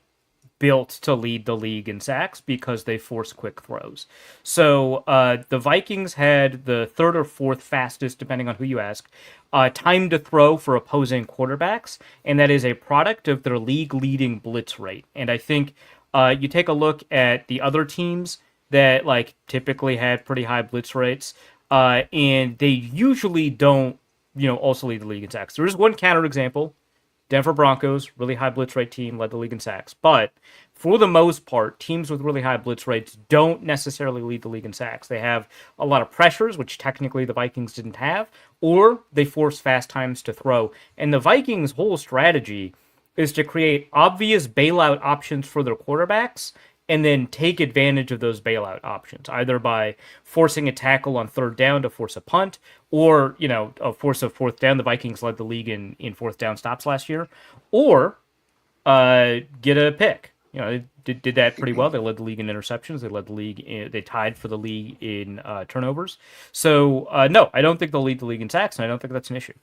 built to lead the league in sacks because they force quick throws. So the Vikings had the 3rd or 4th fastest, depending on who you ask, time to throw for opposing quarterbacks, and that is a product of their league-leading blitz rate. And I think you take a look at the other teams that like typically had pretty high blitz rates, and they usually don't, also lead the league in sacks. There is one counterexample. Denver Broncos, really high blitz rate team, led the league in sacks. But for the most part, teams with really high blitz rates don't necessarily lead the league in sacks. They have a lot of pressures, which technically the Vikings didn't have, or they force fast times to throw. And the Vikings' whole strategy is to create obvious bailout options for their quarterbacks and then take advantage of those bailout options, either by forcing a tackle on 3rd down to force a punt, or, force a 4th down. The Vikings led the league in 4th down stops last year, or get a pick. They did that pretty well. They led the league in interceptions. They led the league. They tied for the league in turnovers. So, no, I don't think they'll lead the league in sacks, and I don't think that's an issue.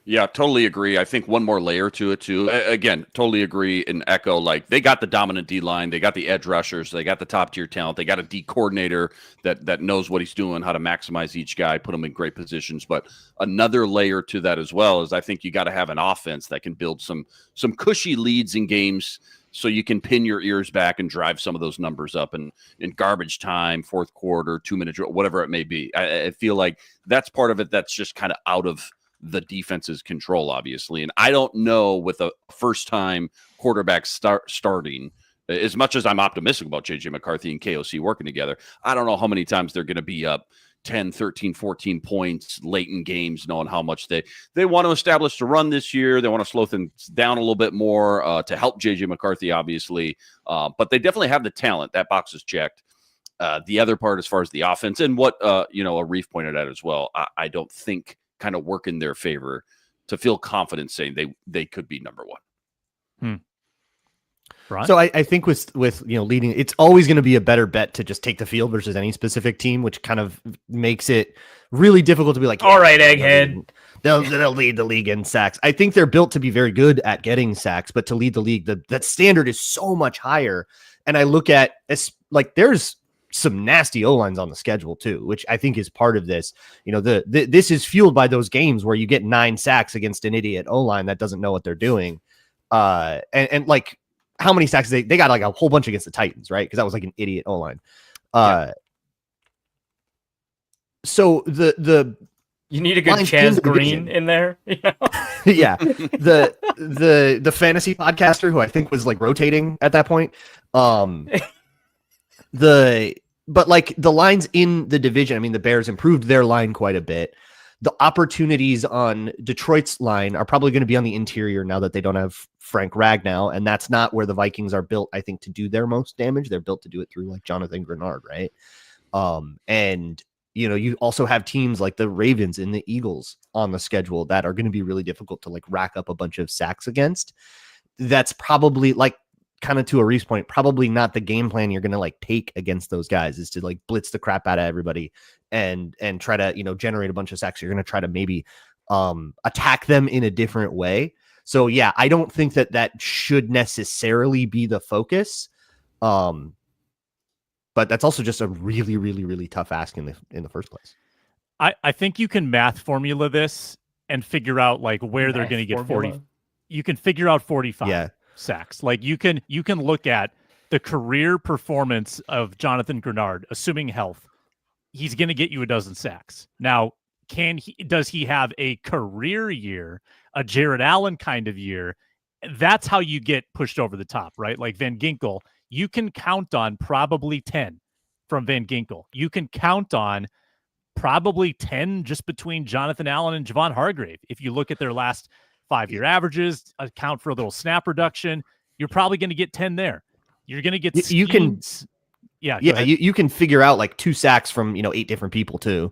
Yeah, totally agree. I think one more layer to it too. Again, totally agree and echo. Like they got the dominant D line, they got the edge rushers, they got the top tier talent, they got a D coordinator that knows what he's doing, how to maximize each guy, put them in great positions. But another layer to that as well is I think you got to have an offense that can build some cushy leads in games, so you can pin your ears back and drive some of those numbers up in garbage time, 4th quarter, 2-minute drill, whatever it may be. I feel like that's part of it that's just kind of out of the defense's control, obviously. And I don't know with a first-time quarterback starting, as much as I'm optimistic about J.J. McCarthy and KOC working together, I don't know how many times they're going to be up 10, 13, 14 points late in games, knowing how much they want to establish the run this year. They want to slow things down a little bit more to help J.J. McCarthy, obviously. But they definitely have the talent. That box is checked. The other part, as far as the offense and what, Arif pointed out as well, I don't think kind of work in their favor to feel confident saying they could be number one. Right. So I think with leading, it's always going to be a better bet to just take the field versus any specific team, which kind of makes it really difficult to be like, all right, egghead. They'll lead the league in sacks. I think they're built to be very good at getting sacks, but to lead the league, that standard is so much higher. And I look at there's some nasty O-lines on the schedule too, which I think is part of this. You know, this is fueled by those games where you get 9 sacks against an idiot O-line that doesn't know what they're doing. And like how many sacks they got like a whole bunch against the Titans, right? Because that was like an idiot O-line. So the you need a good Chaz Green in there. You know? Yeah. The fantasy podcaster who I think was like rotating at that point. But like the lines in the division, I mean, the Bears improved their line quite a bit. The opportunities on Detroit's line are probably going to be on the interior now that they don't have Frank Ragnow, and that's not where the Vikings are built, I think, to do their most damage. They're built to do it through like Jonathan Grenard, right? And you know, you also have teams like the Ravens and the Eagles on the schedule that are going to be really difficult to like rack up a bunch of sacks against. That's probably like kind of to Arif's point, probably not the game plan you're going to like take against those guys is to like blitz the crap out of everybody and try to, you know, generate a bunch of sacks. You're going to try to maybe attack them in a different way. So yeah, I don't think that should necessarily be the focus. But that's also just a really, really, really tough ask in the first place. I think you can math formula this and figure out like where they're going to get 40. You can figure out 45 sacks. Like you can look at the career performance of Jonathan Grenard, assuming health. He's going to get you a dozen sacks. Now, does he have a career year, a Jared Allen kind of year? That's how you get pushed over the top, right? Like Van Ginkel. You can count on probably 10 from Van Ginkel. You can count on probably 10 just between Jonathan Allen and Javon Hargrave. If you look at their last 5-year averages, account for a little snap reduction, you're probably going to get 10 there. You're going to get you can you can figure out like 2 sacks from 8 different people too.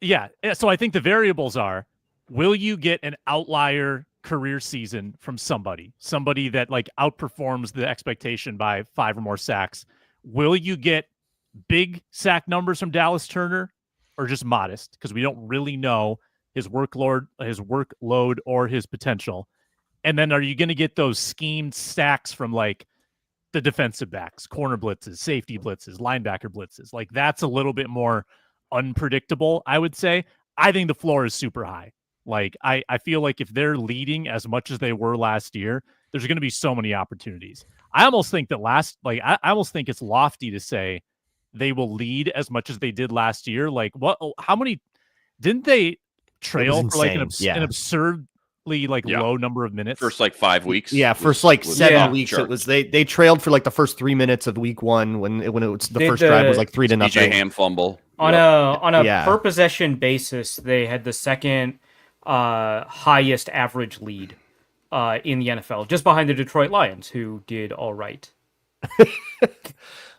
Yeah. So I think the variables are, will you get an outlier career season from somebody that like outperforms the expectation by 5 or more sacks? Will you get big sack numbers from Dallas Turner or just modest? Because we don't really know his workload or his potential. And then are you going to get those schemed sacks from like the defensive backs, corner blitzes, safety blitzes, linebacker blitzes? Like that's a little bit more unpredictable, I would say. I think the floor is super high. Like, I feel like if they're leading as much as they were last year, there's going to be so many opportunities. I almost think that I almost think it's lofty to say they will lead as much as they did last year. Like, how many didn't they trail for like an absurdly like low number of minutes? First like 5 weeks. Yeah, first like 7 weeks. Sure. It was they trailed for like the first 3 minutes of week 1 when it was the first drive was like 3-0. DJ Ham fumble. On a per possession basis, they had the second highest average lead in the NFL, just behind the Detroit Lions, who did all right.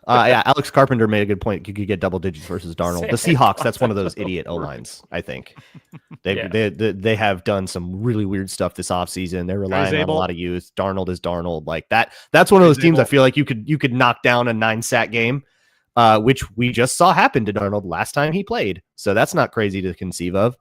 Alex Carpenter made a good point. You could get double digits versus Darnold. The Seahawks, that's one of those idiot O-lines, I think. They have done some really weird stuff this offseason. They're relying on a lot of youth. Darnold is Darnold. Like that's one of those teams I feel like you could knock down a 9-sack game, which we just saw happen to Darnold last time he played. So that's not crazy to conceive of.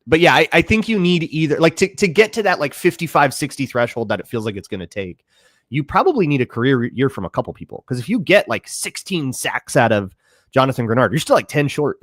But yeah, I think you need either like to get to that like 55-60 threshold that it feels like it's going to take. You probably need a career year from a couple people, because if you get like 16 sacks out of Jonathan Grenard, you're still like 10 short.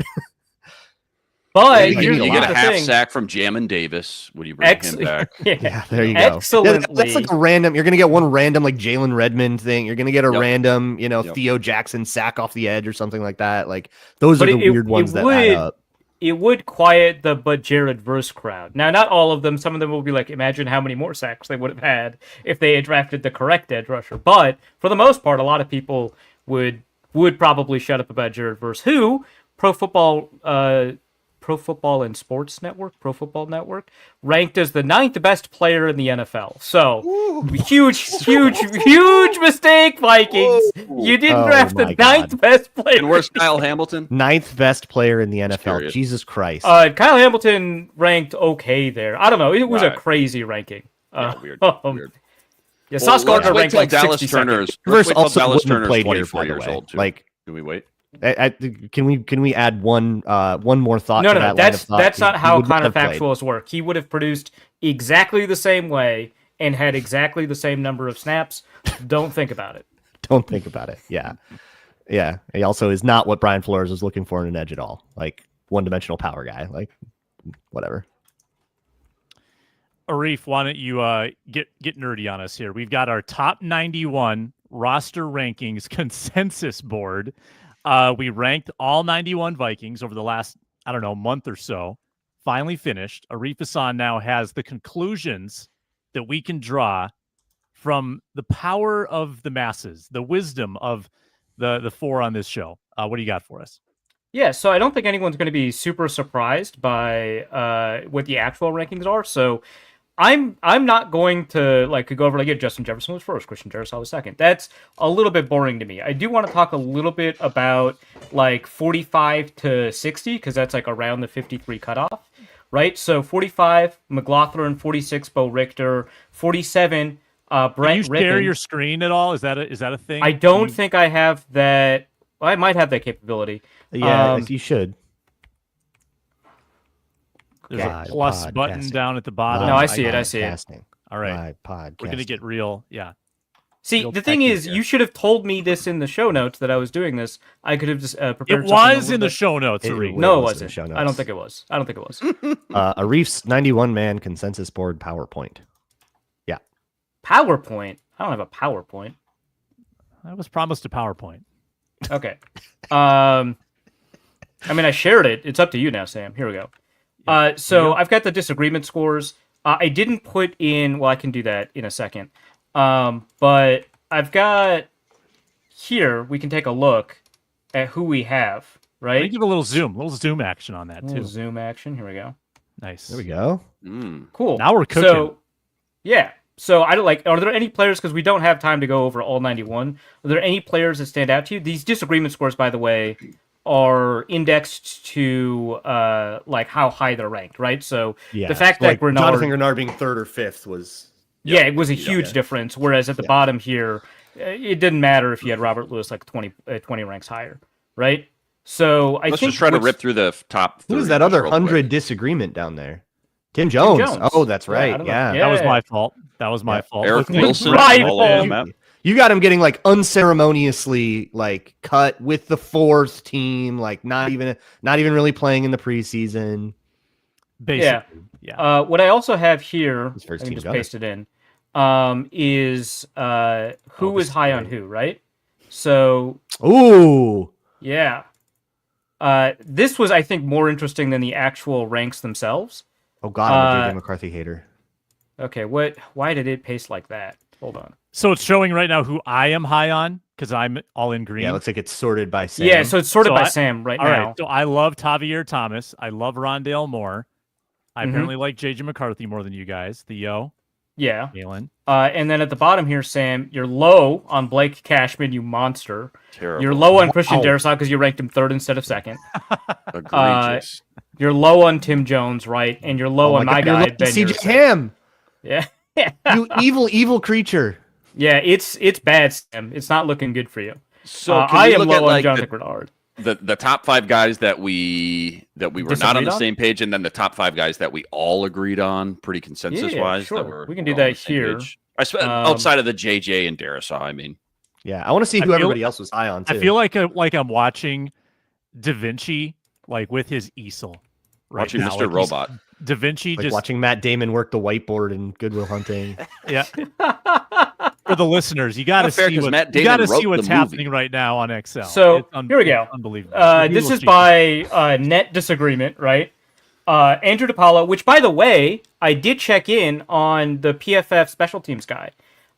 But you get a half sack from Jamin Davis when you bring him back. Yeah, there you go. Excellently. That's like a random. You're going to get one random like Jalen Redmond thing. You're going to get a random, Theo Jackson sack off the edge or something like that. Like those are the weird ones that add up. It would quiet the but Jared verse crowd. Now, not all of them. Some of them will be like, imagine how many more sacks they would have had if they had drafted the correct edge rusher. But for the most part, a lot of people would probably shut up about Jared Verse, who Pro Football Network ranked as the 9th best player in the NFL. So huge mistake, Vikings. You didn't draft the 9th best player. And where's Kyle Hamilton? 9th best player in the NFL. Jesus Christ. Kyle Hamilton ranked okay there. I don't know. It was a crazy ranking. Weird. Yeah, Sauce Gardner ranked like Dallas 62nd. Turner's. Verse also Dallas wouldn't Turner's played 24 here, years old too. Like, can we wait? Can we add one more thought? No, to that that's line of thought? not how counterfactuals work. He would have produced exactly the same way and had exactly the same number of snaps. Don't think about it. Don't think about it. Yeah. Yeah. He also is not what Brian Flores was looking for in an edge at all. Like one-dimensional power guy. Like whatever. Arif, why don't you get nerdy on us here? We've got our top 91 roster rankings consensus board. We ranked all 91 Vikings over the last, I don't know, month or so. Finally finished. Arif Hasan now has the conclusions that we can draw from the power of the masses, the wisdom of the four on this show. What do you got for us? Yeah, so I don't think anyone's going to be super surprised by what the actual rankings are. So I'm not going to go over Justin Jefferson was first, Christian Darrisaw was second. That's a little bit boring to me. I do want to talk a little bit about 45 to 60 because that's around the 53 cutoff, right? So 45 McLaughlin, 46 Bo Richter, 47 Brent Can you share Rippon. your screen at all? Is that a thing? I don't think I have that. Well, I might have that capability. Yeah, you should. There's Live a plus podcasting. button down at the bottom. No, I see it. Podcasting. All right. Live podcasting. We're going to get real. Yeah. See, Real the thing techie is, here. you should have told me this in the show notes that I was doing this. I could have just prepared. It something a was little in the bit- show notes, It Arif. was. No, it in the wasn't. show I don't notes. think it was. I don't think it was. Arif's 91-man consensus board PowerPoint. Yeah. PowerPoint. I don't have a PowerPoint. I was promised a PowerPoint. Okay. I mean, I shared it. It's up to you now, Sam. Here we go. So I've got the disagreement scores. I didn't put in. Well, I can do that in a second. But I've got here. We can take a look at who we have. Let me Right. give a little zoom action on that too. Zoom action. Here we go. Nice. There we go. Cool. Now we're cooking. So, yeah. So are there any players, because we don't have time to go over all 91, are there any players that stand out to you? These disagreement scores, by the way, are indexed to how high they're ranked, right? So Yeah. the fact that Bernard, Jonathan Grenard being third or fifth was. yeah, it was a huge difference. Whereas at the bottom here, it didn't matter if you had Robert Lewis 20 ranks higher, right? So Let's just try to rip through the top 30. Who was that other real 100 quick. disagreement down there? Tim Jones. Jones. Oh, that's Yeah, I right. don't know. Yeah. Yeah. That was my fault. That was my fault. Eric With- Wilson. Right. all over the map. You got him getting unceremoniously cut with the fourth team, not even really playing in the preseason. Basically. Yeah. what I also have here, His first I can team just gunner. paste it in, is who this is is high on great. who, right? So Ooh. yeah. This was, I think, more interesting than the actual ranks themselves. Oh God, I'm a JJ McCarthy hater. Okay, why did it paste like that? Hold on. So it's showing right now who I am high on because I'm all in green. Yeah, it looks like it's sorted by Sam. Yeah, so it's sorted So by I- Sam right All now. right. So I love Tavier Thomas. I love Rondale Moore. I Mhm. apparently like JJ McCarthy more than you guys. Theo, Yeah. Galen. And then at the bottom here, Sam, you're low on Blake Cashman, you monster. Terrible. You're low on Christian Wow. Darrisaw because you ranked him third instead of second. Egregious. You're low on Tim Jones, right? And you're low Oh on my God, you're guy, lucky Ben CJ Yurcik. Ham. Yeah. You evil creature. Yeah, it's bad, Sam. It's not looking good for you. So can I we am look low at on like Jonathan Grenard. the top 5 guys that we were not on Disagreed the on? same page, and then the top 5 guys that we all agreed on, pretty consensus wise. sure. We can do we're on that the same here. page. Outside of the JJ and Darrisaw, I mean. Yeah, I want to see I who feel- everybody else was high on too. I feel like I'm watching Da Vinci with his easel. Right Watching now. Mr. He's- Robot. Da Vinci like just watching Matt Damon work the whiteboard in Goodwill Hunting. yeah. For the listeners, you got to Not fair, see 'cause what, Matt you got to Damon see wrote what's the movie. happening right now on Excel. So, It's here we go. it's unbelievable. This Google is sheet. by net disagreement, right? Andrew DePaula, which, by the way, I did check in on the PFF special teams guy.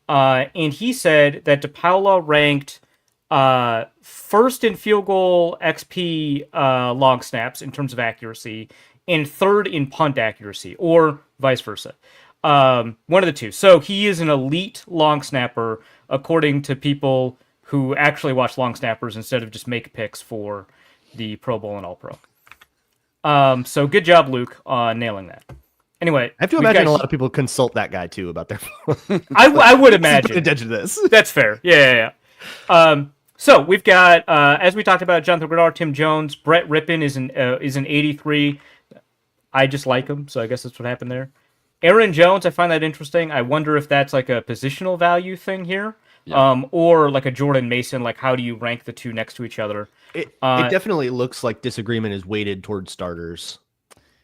And he said that DePaula ranked first in field goal XP long snaps in terms of accuracy and third in punt accuracy, or vice versa. One of the two. So he is an elite long snapper, according to people who actually watch long snappers instead of just make picks for the Pro Bowl and All Pro. So good job, Luke, on nailing that. Anyway, I have to we've imagine got- a lot of people consult that guy too about their. I would Pay imagine. attention to this. That's fair. Yeah. So we've got, as we talked about, Jonathan Grenard, Tim Jones, Brett Rippon is an 83. I just like him, so I guess that's what happened there. Aaron Jones, I find that interesting. I wonder if that's like a positional value thing here. or like a Jordan Mason. Like, how do you rank the two next to each other? It definitely looks like disagreement is weighted towards starters.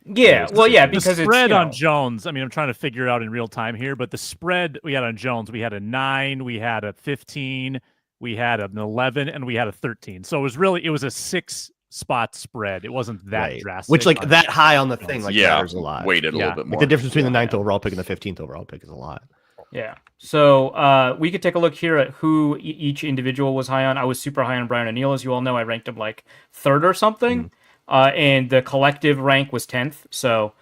Yeah, well, yeah, because the spread it's, on Jones. I mean, I'm trying to figure out in real time here, but the spread we had on Jones, we had a 9, we had a 15, we had an 11, and we had a 13. So it was a 6-spot spread. It wasn't that drastic. Which, like, that high on the thing, like, matters a lot. Weighted a little bit more. Like, the difference between the 9th overall pick and the 15th overall pick is a lot. Yeah. So we could take a look here at who each individual was high on. I was super high on Brian O'Neill, as you all know. I ranked him like 3rd or something. And the collective rank was 10th. So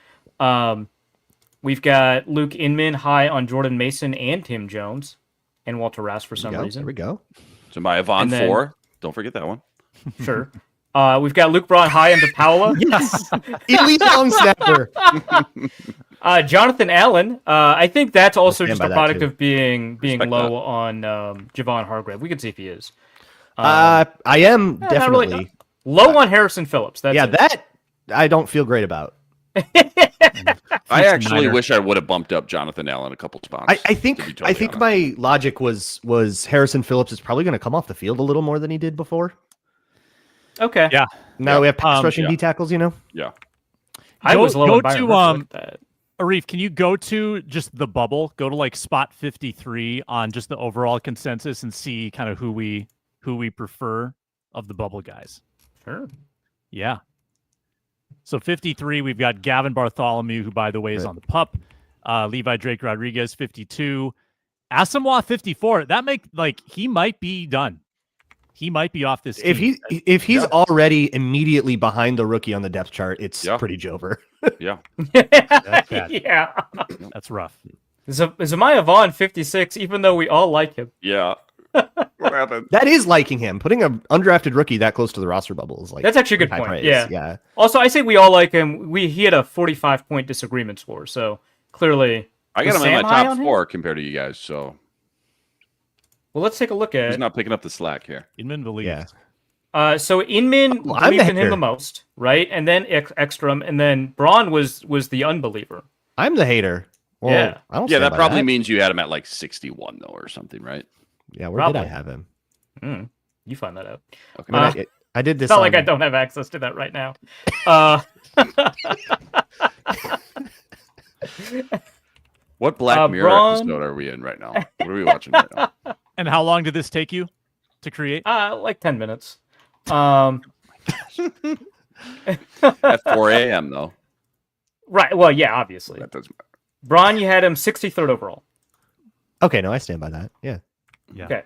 we've got Luke Inman high on Jordan Mason and Tim Jones and Walter Rouse for some reason. There we go. So my Avon 4. Don't forget that one. Sure. We've got Luke Braun high on DePaula. Yes. Elite long snapper. Jonathan Allen. I think that's also just a product too. of being Respect low on Javon Hargrave. We can see if he is. I am definitely really low on Harrison Phillips. That's it. that I don't feel great about. I actually wish I would have bumped up Jonathan Allen a couple spots. I think my logic was Harrison Phillips is probably going to come off the field a little more than he did before. Okay. Yeah. Now we have pass rushing D tackles, you know? Yeah. I was low go on Byron to that. Arif, can you go to just the bubble? Go to like spot 53 on just the overall consensus and see kind of who we prefer of the bubble guys. Sure. Yeah. So 53, we've got Gavin Bartholomew, who by the way is on the pup. Levi Drake Rodriguez 52. Asamoah 54. He might be done. He might be off this team. If he's already immediately behind the rookie on the depth chart, it's pretty Jover. Yeah. That's bad. Yeah. That's rough. Zamaya Vaughn 56, even though we all like him. Yeah. What happened? That is liking him. Putting an undrafted rookie that close to the roster bubble is like that's actually a good point. Praise. Yeah. Also, I say we all like him. He had a 45-point disagreement score, so clearly I got him in my top 4 compared to you guys, so well, let's take a look at he's not picking up the slack here. Inman believes. Yeah. So Inman believed in him the most, right? And then Ekstrom, and then Braun was the unbeliever. I'm the hater. Well, yeah. I don't that probably means you had him at like 61 though, or something, right? Yeah, where did I have him? You find that out. Okay. I did this. It's not like I don't have access to that right now. What Black Mirror episode are we in right now? What are we watching right now? And how long did this take you to create? Like 10 minutes. At 4 a.m. though. Right. Well, yeah, obviously. That doesn't matter. Braun, you had him 63rd overall. Okay, no, I stand by that. Yeah. Okay.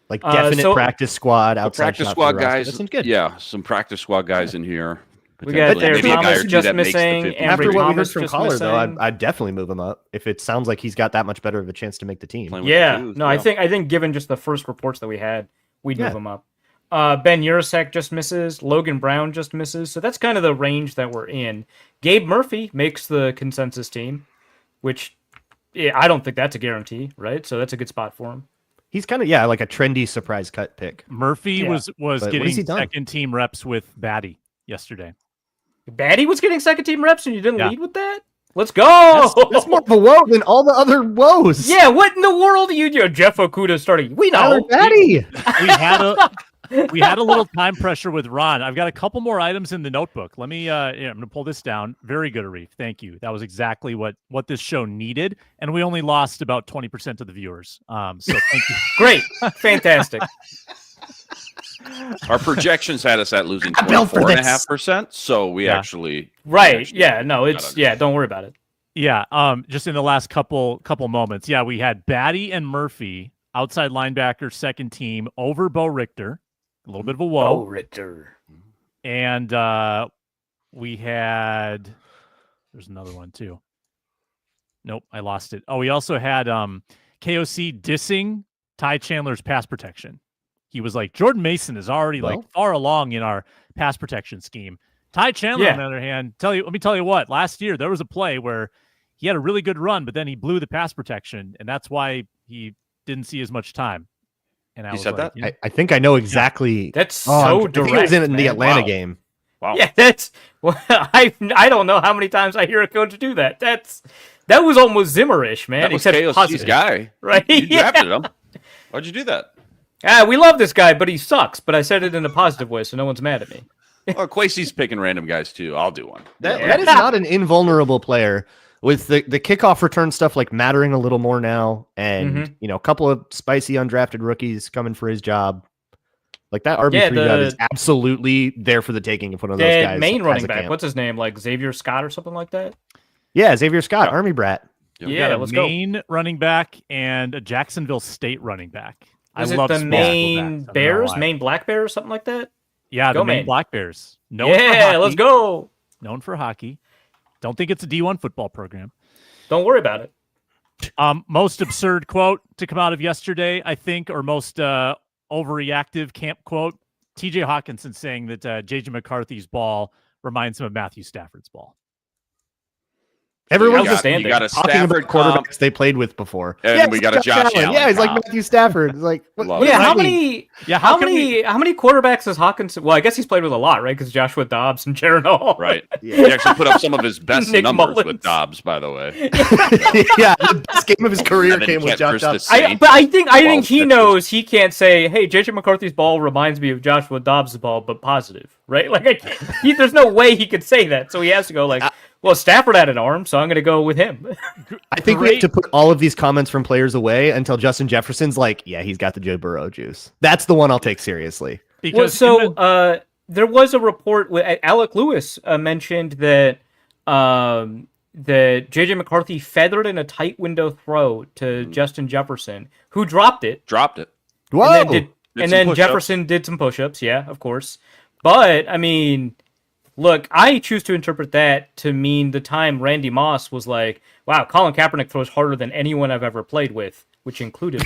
Like definite practice squad outside practice squad guys. That seems good. Yeah, some practice squad guys in here. We got Derek Thomas just missing. After what we heard from Collar, though, I'd definitely move him up if it sounds like he's got that much better of a chance to make the team. I think given just the first reports that we had, we'd move him up. Ben Urasek just misses. Logan Brown just misses. So that's kind of the range that we're in. Gabe Murphy makes the consensus team, which I don't think that's a guarantee, right? So that's a good spot for him. He's kind of like a trendy surprise cut pick. Murphy was getting second team reps with Batty yesterday. Batty was getting second team reps and you didn't lead with that? Let's go! That's more of a woe than all the other woes. Yeah, what in the world are you doing? Jeff Okuda starting. We know. Batty. We had a little time pressure with Ron. I've got a couple more items in the notebook. Let me I'm going to pull this down. Very good, Arif. Thank you. That was exactly what this show needed, and we only lost about 20% of the viewers. So thank you. Great. Fantastic. Our projections had us at losing 24.5%, so we actually don't worry about it. Yeah, just in the last couple moments. Yeah, we had Batty and Murphy, outside linebacker, second team, over Bo Richter. A little bit of a woe. Bo Richter. And we had there's another one too. Nope, I lost it. Oh, we also had KOC dissing Ty Chandler's pass protection. He was like, Jordan Mason is already far along in our pass protection scheme. Ty Chandler, on the other hand, let me tell you what, last year there was a play where he had a really good run, but then he blew the pass protection, and that's why he didn't see as much time. And I said that? I think I know exactly. That's so direct. I think it was in the Atlanta game. Wow. Yeah, that's. Well, I don't know how many times I hear a coach do that. That was almost Zimmerish, man. That was KOC's guy, right? You drafted him. Why'd you do that? We love this guy, but he sucks. But I said it in a positive way, so no one's mad at me. Well, Quasey's picking random guys too. I'll do one. That is not an invulnerable player. With the kickoff return stuff like mattering a little more now, and a couple of spicy undrafted rookies coming for his job. Like that RB3 job is absolutely there for the taking if one of those guys. Main running back, what's his name? Like Xavier Scott or something like that? Yeah, Xavier Scott, Army brat. Yeah, let's go. Maine running back and a Jacksonville State running back. Was it the Maine Bears, Maine Black Bears, something like that? Yeah, the Maine Black Bears. Let's go. Known for hockey. Don't think it's a D1 football program. Don't worry about it. Most absurd quote to come out of yesterday, I think, or most overreactive camp quote. TJ Hawkinson saying that JJ McCarthy's ball reminds him of Matthew Stafford's ball. Everyone's just talking about quarterbacks they played with before. And we got a Josh Allen. Yeah, he's like Matthew Stafford. It's like, how many quarterbacks has Hawkinson? Well, I guess he's played with a lot, right? Because Joshua Dobbs and Jaron Hall. Right. Yeah. He actually put up some of his best numbers with Dobbs, by the way. Yeah, the best game of his career came with Josh Dobbs. But I think he knows he can't say, "Hey, JJ McCarthy's ball reminds me of Joshua Dobbs' ball, but positive." Right? Like, there's no way he could say that, so he has to go like. Well, Stafford had an arm, so I'm going to go with him. I think we have to put all of these comments from players away until Justin Jefferson's like, yeah, he's got the Joe Burrow juice. That's the one I'll take seriously. Because there was a report with Alec Lewis mentioned that that JJ McCarthy feathered in a tight window throw to Justin Jefferson, who dropped it. Whoa! And then Jefferson did some push-ups, yeah, of course. But, I mean... Look, I choose to interpret that to mean the time Randy Moss was like, wow, Colin Kaepernick throws harder than anyone I've ever played with, which included,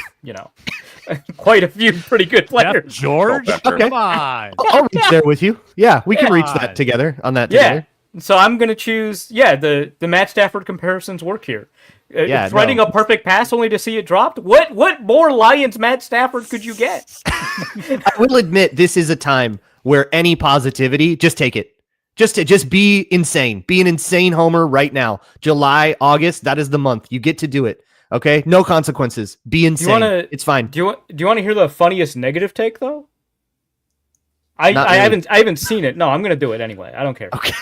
quite a few pretty good players. Jeff George? Okay. Come on. I'll reach there with you. Yeah, we can reach that together on that together. Yeah. So I'm going to choose, the Matt Stafford comparisons work here. Threading a perfect pass only to see it dropped? What more Lions Matt Stafford could you get? I will admit this is a time where any positivity, just take it. Just be insane. Be an insane homer right now. July, August, that is the month. You get to do it. Okay? No consequences. Be insane. It's fine. Do you want to hear the funniest negative take though? I haven't seen it. No, I'm gonna do it anyway. I don't care. Okay.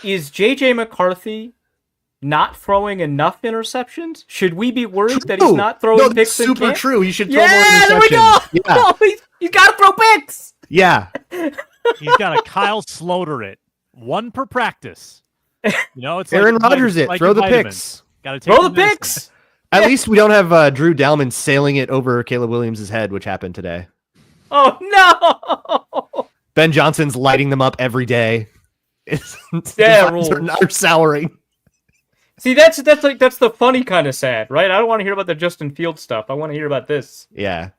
Is JJ McCarthy not throwing enough interceptions? Should we be worried that he's not throwing picks in camp? Super true. He should throw more interceptions. There we go. Yeah. Oh, he's got to throw picks. Yeah. He's got a Kyle Sloter it. One per practice. It's Aaron Rodgers it. Throw the picks. Gotta throw the picks. At least we don't have Drew Dalman sailing it over Caleb Williams' head, which happened today. Oh, no. Ben Johnson's lighting them up every day. Are souring. See, that's the funny kind of sad, right? I don't want to hear about the Justin Fields stuff. I want to hear about this. Yeah.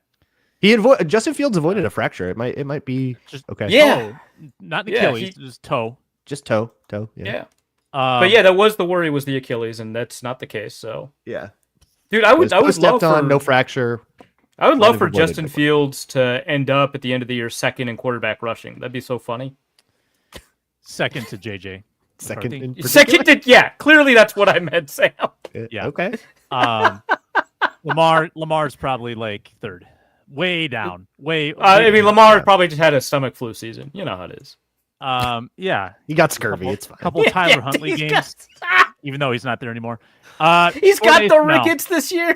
Justin Fields avoided a fracture. It might be just okay. Yeah, not Achilles, just toe. Just toe. Yeah. But yeah, that was the worry was the Achilles, and that's not the case. So yeah, dude, I would love on no fracture. I would love for Justin Fields to end up at the end of the year second in quarterback rushing. That'd be so funny. Second to JJ. Second to clearly that's what I meant, Sam. Yeah. Okay. Lamar's probably like third. Way down. Lamar probably just had a stomach flu season. You know how it is. Yeah. He got scurvy. It's fine. Couple Tyler Huntley games, even though he's not there anymore. He's got the rickets this year.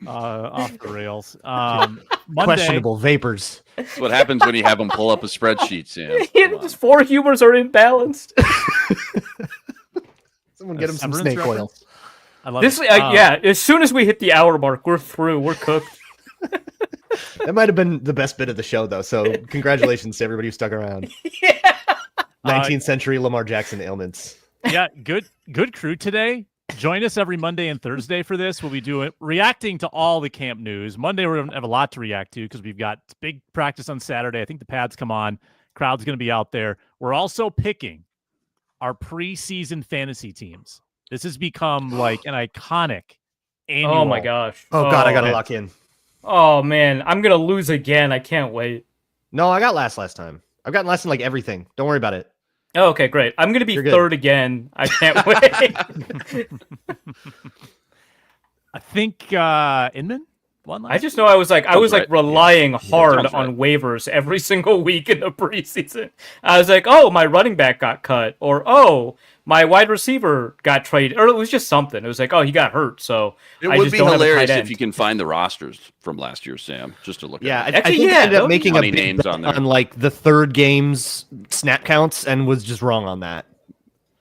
Off the rails. Questionable vapors. That's what happens when you have them pull up a spreadsheet, Sam. His four humors are imbalanced. Someone get him some snake oil. I love this. It. As soon as we hit the hour mark, we're through. We're cooked. That might have been the best bit of the show, though. So congratulations to everybody who stuck around. Yeah. 19th century Lamar Jackson ailments. Yeah, good crew today. Join us every Monday and Thursday for this. We'll be reacting to all the camp news. Monday we're going to have a lot to react to because we've got big practice on Saturday. I think the pads come on. Crowd's going to be out there. We're also picking our preseason fantasy teams. This has become like an iconic annual. Oh my gosh. Oh God, I got to lock in. Oh man, I'm going to lose again. I can't wait. No, I got last time. I've gotten last in like everything. Don't worry about it. Oh, okay, great. I'm going to be third again. I can't wait. I think Inman won last I just know I was like right. relying hard sounds on waivers every single week in the preseason. I was like, oh, my running back got cut, or oh, my wide receiver got traded, or it was just something. It was like, oh, he got hurt, so It I would just be don't have a hilarious tight if end. you can find the rosters from last year, Sam, just to look Yeah, at. I Actually, think yeah, I ended that up would be making a funny big names bet on there. on like the third game's snap counts and was just wrong on that.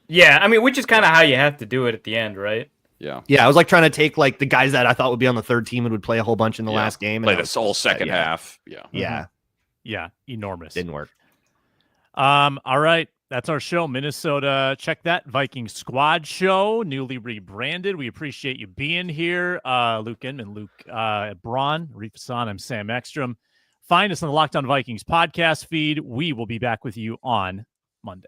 Yeah, I mean, which is kind of how you have to do it at the end, right? Yeah. Yeah, I was like trying to take like the guys that I thought would be on the third team and would play a whole bunch in the Yeah. last game. Play And I this was whole just second yeah. half. Yeah. Yeah, Yeah, enormous. didn't work. All right. That's our show, Minnesota. Check that Viking Squad show, newly rebranded. We appreciate you being here. Luke Inman, Luke Braun, Arif Hasan, I'm Sam Ekstrom. Find us on the Locked On Vikings podcast feed. We will be back with you on Monday.